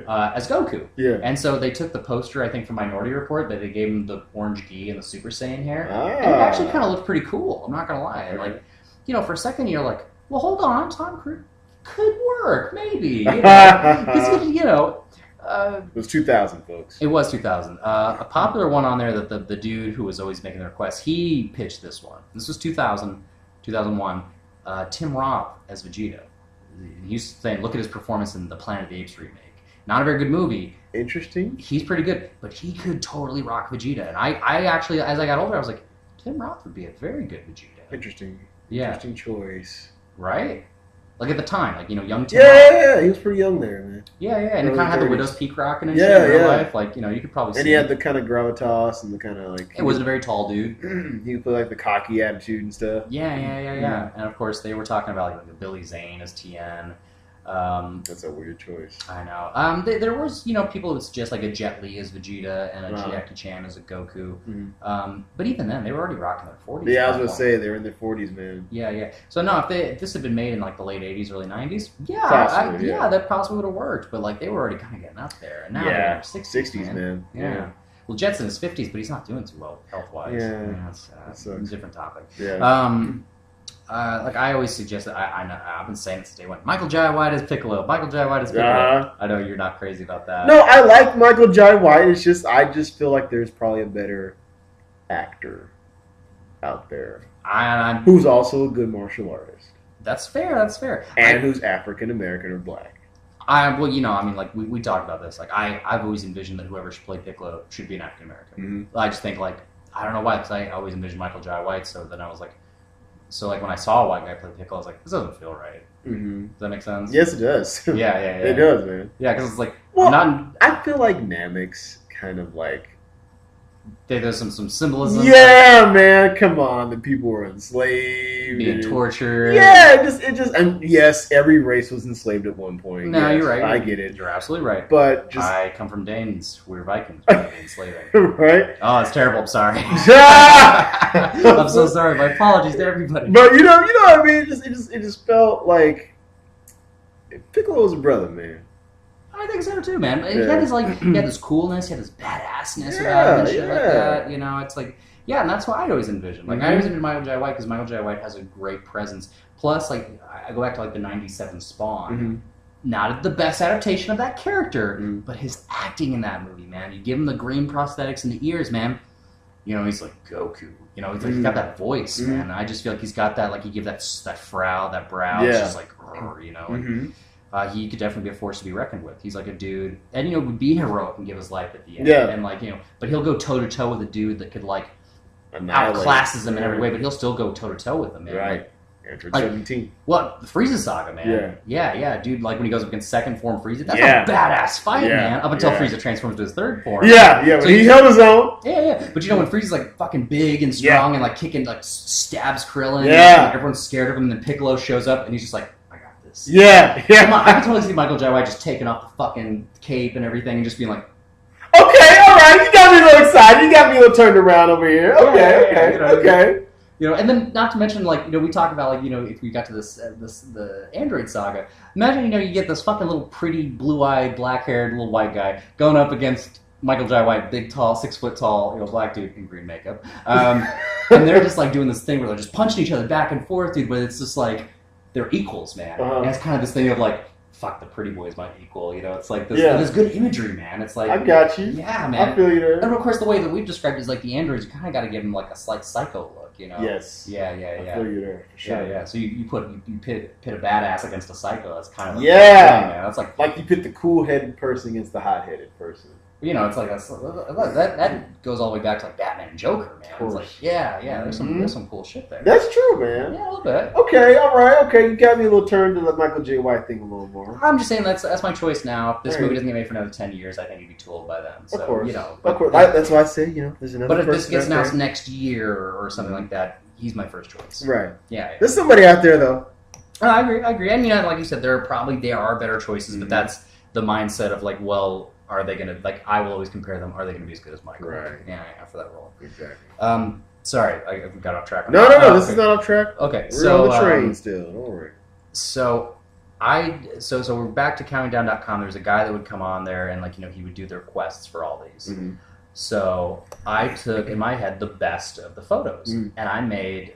As Goku. Yeah. And so they took the poster, I think, from Minority Report, that they gave him the orange gi and the Super Saiyan hair. And it actually kind of looked pretty cool. I'm not going to lie. And like, you know, for a second you're like, well, hold on, Tom Cruise could work, maybe. You know, 'cause, you know, it was 2000, folks. It was 2000. A popular one on there that the dude who was always making the requests, he pitched this one. This was 2001. Tim Roth as Vegeta. He used to say, look at his performance in the Planet of the Apes remake. Not a very good movie. Interesting. He's pretty good, but he could totally rock Vegeta. And I actually, as I got older, I was like, Tim Roth would be a very good Vegeta. Interesting. Yeah. Interesting choice. Right? Like at the time, like, you know, young Tim Roth. Yeah, he was pretty young there, man. Yeah, and he kind of had the Widow's Peak rocking and shit in real life. Like, you know, you could probably see. And he had the kind of gravitas and the kind of like. It wasn't a very tall dude. He would play like the cocky attitude and stuff. Yeah. And of course, they were talking about like Billy Zane as Tien. That's a weird choice. I know. There was, you know, people who would suggest like a Jet Li as Vegeta and a Jackie Chan as a Goku. But even then, they were already rocking their 40s. Yeah, I was going to say, they were in their 40s, man. Yeah. So no, if this had been made in like the late 80s, early 90s, that possibly would have worked. But like, they were already kind of getting up there. And now they're in their 60s, man. Yeah. Well, Jet's in his 50s, but he's not doing too well health-wise. Yeah, that's a different topic. Yeah. Like I always suggest that I've been saying it since day one. Michael Jai White as Piccolo. I know you're not crazy about that. No, I like Michael Jai White. It's just I just feel like there's probably a better actor out there who's also a good martial artist. That's fair. And who's African American or black. Well, you know, I mean, like we talked about this. Like I've always envisioned that whoever should play Piccolo should be an African American. I just think like I don't know why, because I always envisioned Michael Jai White. So then I was like. So, like, when I saw a white guy play Piccolo, I was like, this doesn't feel right. Does that make sense? Yes, it does. Yeah. It does, man. Yeah, because it's like... Well, I feel like Namek's kind of like... There's some symbolism. Yeah, man, come on. The people were enslaved. Being tortured. Yeah, it just... And yes, every race was enslaved at one point. No, yes, you're right. I get it. You're absolutely right. But just... I come from Danes. We're Vikings. We're enslaving. Right? Oh, it's terrible. I'm sorry. I'm so sorry. My apologies to everybody. But you know what I mean? It just felt like... Piccolo was a brother, man. I think so too, man. He had this coolness, he had this badassness about him and shit like that. You know, it's like, yeah, and that's what I always envisioned. Like, I always envisioned Michael Jai White because Michael Jai White has a great presence. Plus, like, I go back to like the '97 Spawn. Not the best adaptation of that character, but his acting in that movie, man. You give him the green prosthetics in the ears, man. You know, he's like Goku. You know, he's got that voice, man. I just feel like he's got that, like, you give that frown, that brow. It's just like, you know. He could definitely be a force to be reckoned with. He's like a dude, and you know, would be heroic and give his life at the end. Yeah. And like, you know, but he'll go toe to toe with a dude that could like outclasses him in every way, but he'll still go toe to toe with him. Man. Right. Like, Android Like, 17. Well, the Frieza saga, man. Yeah, dude. Like when he goes up against second form Frieza, that's a badass fight, man. Up until Frieza transforms to his third form. Yeah. So he held his own. Yeah. But you know when Frieza's like fucking big and strong and like kicking, like stabs Krillin. Yeah. Like, everyone's scared of him, and then Piccolo shows up, and he's just like, I got this. Yeah. Come on, I can totally see Michael Jai White just taking off the fucking cape and everything, and just being like, okay, all right, you got me a little excited. You got me a little turned around over here. Okay. You know, and then not to mention, like, you know, we talk about, like, you know, if we got to the Android saga, imagine, you know, you get this fucking little pretty blue-eyed, black-haired little white guy going up against Michael Jai White, big, tall, 6 foot tall, you know, black dude in green makeup, and they're just like doing this thing where they're just punching each other back and forth, dude. But it's just like they're equals, man. And it's kind of this thing of like, fuck, the pretty boy's my equal, you know. It's like this good imagery, man. It's like, I got you. Yeah, man. I feel you there. And of course, the way that we've described it is like the androids, you kind of got to give them like a slight psycho look, you know. Yes. Yeah. I feel you there. For sure. Yeah. So you pit a badass against a psycho. That's kind of like man. That's like you pit the cool-headed person against the hot-headed person. You know, it's like that goes all the way back to like Batman and Joker, man. It's like, there's some cool shit there. That's true, man. Yeah, a little bit. Okay, all right, okay. You got me a little turn to the Michael J. White thing a little more. I'm just saying that's my choice now. If this movie doesn't get made for another 10 years, I think he'd be too old by then. So, of course, you know, of course. That's why I say, you know, there's another. But if this gets announced next year or something like that, he's my first choice. Right. Yeah. There's somebody out there though. I agree. And you know, like you said, there are better choices, but that's the mindset of like, well, are they gonna, like, I will always compare them, are they gonna be as good as Michael? Right. Yeah, for that role. Exactly. Sorry, I got off track. No, this is not off track. Okay, we're on the train still. Don't worry. So we're back to countdown.com. There was a guy that would come on there and, like, you know, he would do the requests for all these. Mm-hmm. So I took in my head the best of the photos and I made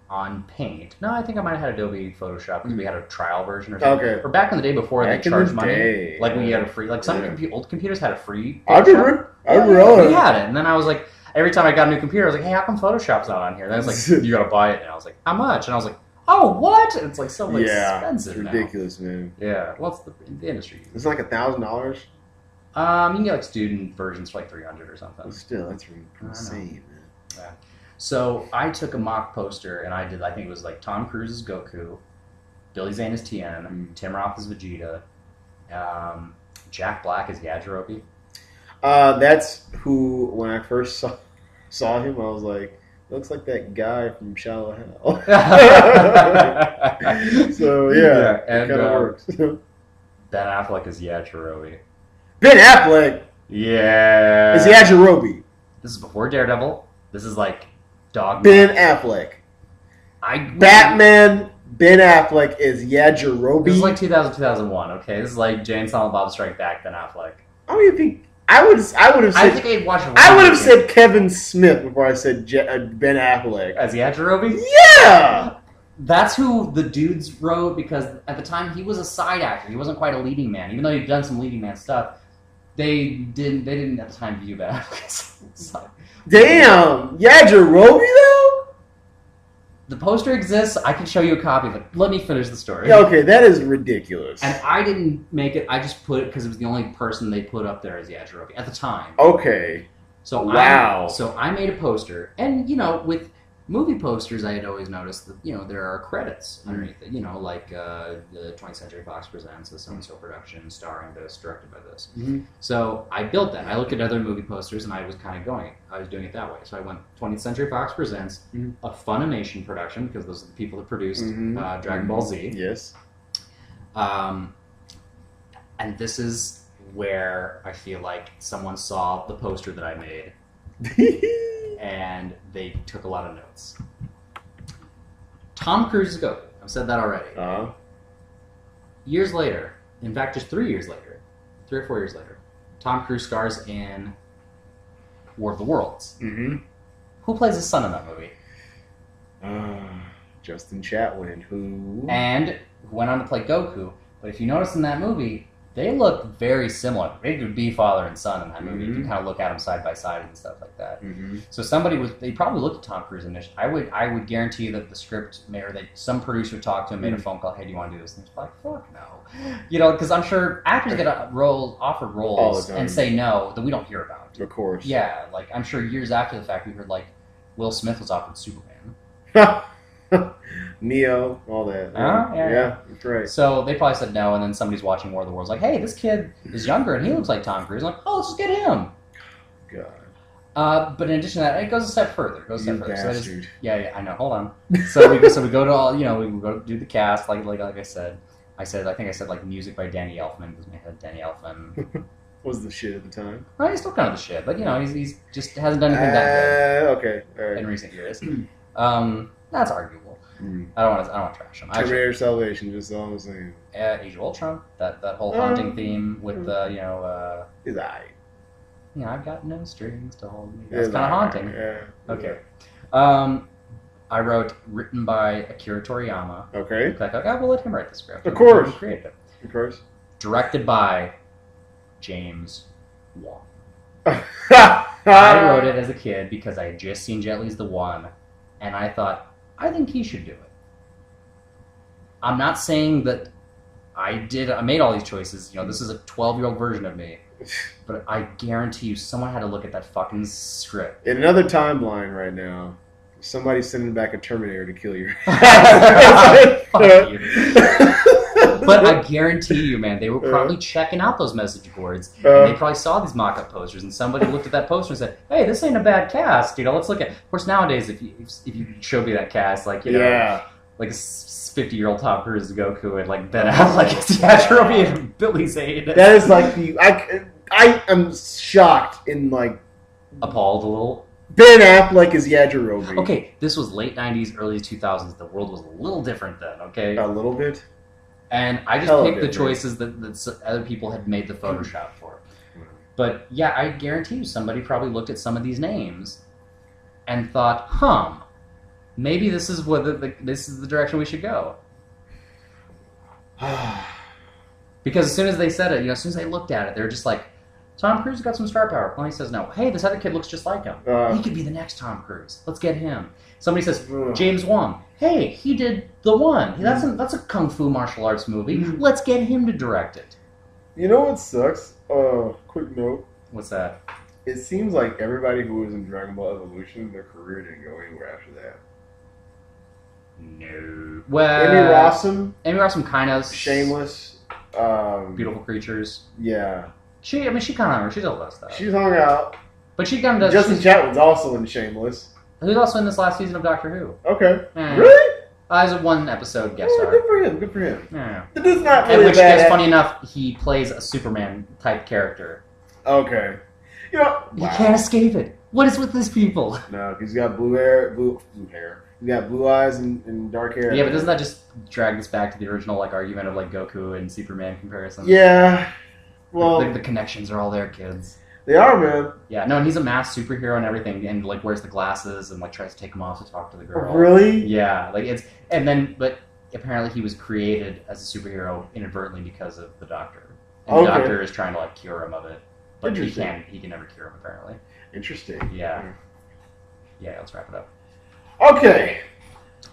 on Paint. No, I think I might have had Adobe Photoshop because we had a trial version or something. Okay. Or back in the day before they charged money, like when you had a free, like some old computers had a free. I remember. We had it, and then I was like, every time I got a new computer, I was like, hey, how come Photoshop's not on here? And then it's like, you gotta buy it, and I was like, how much? And I was like, oh, what? And it's like so expensive. It's ridiculous, man. Yeah, what's the industry? It's like $1,000. You can get like student versions for like $300 or something. Still, that's insane, man. Yeah. So I took a mock poster and I think it was like Tom Cruise as Goku, Billy Zane as Tien, Tim Roth as Vegeta, Jack Black as Yajirobe. That's who, when I first saw him, I was like, looks like that guy from Shallow Hell. So yeah, and it kind of works. Ben Affleck as Yajirobe. Ben Affleck? Yeah. Is Yajirobe? This is before Daredevil. This is like Dogma. Ben Affleck. Batman Ben Affleck is Yajirobe. This is like 2000, 2001, okay? This is like Jay and Silent Bob Strike Back, Ben Affleck. I don't even think... I would have said... I think I'd watch it. I would have said Kevin Smith before I said Ben Affleck. As Yajirobe? Yeah! That's who the dudes wrote, because at the time he was a side actor. He wasn't quite a leading man. Even though he'd done some leading man stuff, they didn't at the time view Ben Affleck. Damn! Yajirobe, though? The poster exists. I can show you a copy, but let me finish the story. Yeah, okay, that is ridiculous. And I didn't make it. I just put it because it was the only person they put up there as Yajirobe at the time. Okay. So wow. I made a poster, and you know, with movie posters, I had always noticed that, you know, there are credits underneath it. You know, like the 20th Century Fox presents a so-and-so production starring this, directed by this. Mm-hmm. So I built that. I looked at other movie posters, and I was kind of doing it that way. So I went 20th Century Fox presents a Funimation production, because those are the people that produced Dragonball Z. Yes. And this is where I feel like someone saw the poster that I made. And they took a lot of notes. Tom Cruise is Goku. I've said that already. Years later, in fact, just 3 years later, 3 or 4 years later, Tom Cruise stars in War of the Worlds. Mm-hmm. Who plays his son in that movie? Justin Chatwin, who went on to play Goku. But if you notice in that movie, they look very similar. They could be father and son in that movie. If you kind of look at them side by side and stuff like that. Mm-hmm. So they probably looked at Tom Cruise initially. I would guarantee that the script some producer talked to him, made a phone call, hey, do you want to do this? And he's like, fuck no. You know, because I'm sure actors get offered roles and say no that we don't hear about. Of course. Yeah, like I'm sure years after the fact we heard like Will Smith was offered Superman. Neo, all that. Yeah. That's right. So they probably said no, and then somebody's watching War of the Worlds like, hey, this kid is younger and he looks like Tom Cruise. I'm like, oh, let's just get him. God. But in addition to that, it goes a step further. Bastard. So yeah, I know. Hold on. So we go to all, we go do the cast, like I said. I think I said like music by Danny Elfman because my head Danny Elfman was the shit at the time. Well, he's still kind of the shit, but he's just hasn't done anything that good. Okay, all right. In recent years. That's arguable. I don't want to trash him. Terminator Salvation, just all I'm saying. Age of Ultron, that whole haunting theme with Is I. I've got no strings to hold me. That's kind of haunting. Yeah. Okay. I wrote written by Akira Toriyama. Okay. Like, we'll let him write the script. Of course. Created it. Of course. Directed by James Wan. I wrote it as a kid because I had just seen Jet Li's The One, and I thought, I think he should do it. I'm not saying that I made all these choices. This is a 12-year-old version of me. But I guarantee you someone had to look at that fucking script. In another timeline right now, somebody's sending back a Terminator to kill you. Fuck you. But I guarantee you, man, they were probably checking out those message boards. And they probably saw these mock-up posters, and somebody looked at that poster and said, hey, this ain't a bad cast. Let's look at... Of course, nowadays, if you showed me that cast, like, like a 50-year-old Tom Cruise Goku and, like, Ben Affleck as Yajirobe and Billy Zane. That is, like, I am shocked and, like... Appalled a little. Ben Affleck is Yajirobe. Okay, this was late 90s, early 2000s. The world was a little different then, okay? A little bit? And I just picked the choices that other people had made the Photoshop for. But, yeah, I guarantee you somebody probably looked at some of these names and thought, maybe this is this is the direction we should go. Because as soon as they said it, as soon as they looked at it, they were just like, Tom Cruise got some star power. Well, he says no. Hey, this other kid looks just like him. He could be the next Tom Cruise. Let's get him. Somebody says, James Wan. Hey, he did The One. That's a kung fu martial arts movie. Let's get him to direct it. You know what sucks? Quick note. What's that? It seems like everybody who was in Dragon Ball Evolution, their career didn't go anywhere after that. No. Well, Amy Rossum kind of. Shameless. Beautiful Creatures. Yeah. She kind of, she's all that stuff. She's hung out. But she kind of does. Justin Chatwin's also in Shameless. Who's also in this last season of Doctor Who. Okay. Really? As a one episode guest star. Good for him. Yeah. It is not really bad. Funny enough, he plays a Superman type character. Okay. You can't escape it. What is with these people? No, he's got blue hair. He's got blue eyes and dark hair. Yeah, but doesn't that just drag us back to the original argument of Goku and Superman comparison? Yeah. Well, the connections are all there, kids. They are, man. Yeah, no, and he's a masked superhero and everything, and wears the glasses and tries to take them off to talk to the girl. Really? Yeah, but apparently he was created as a superhero inadvertently because of the Doctor, and the Doctor is trying to cure him of it, but he can never cure him apparently. Interesting. Yeah. Yeah, let's wrap it up. Okay.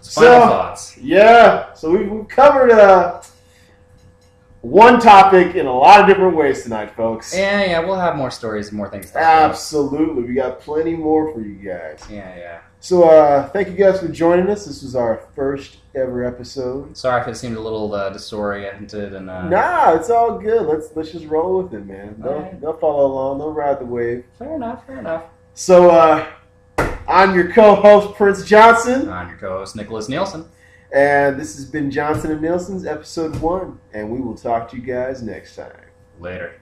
Final thoughts. Yeah. So we've covered one topic in a lot of different ways tonight, folks. Yeah, we'll have more stories and more things to talk Absolutely. We got plenty more for you guys. Yeah. So thank you guys for joining us. This was our first ever episode. Sorry if it seemed a little disoriented and Nah, it's all good. Let's just roll with it, man. They'll follow along, they'll ride the wave. Fair enough. So I'm your co-host, Prince Johnson. I'm your co-host, Nickolaus Nielsen. And this has been Johnson & Nielsen's episode 1, and we will talk to you guys next time. Later.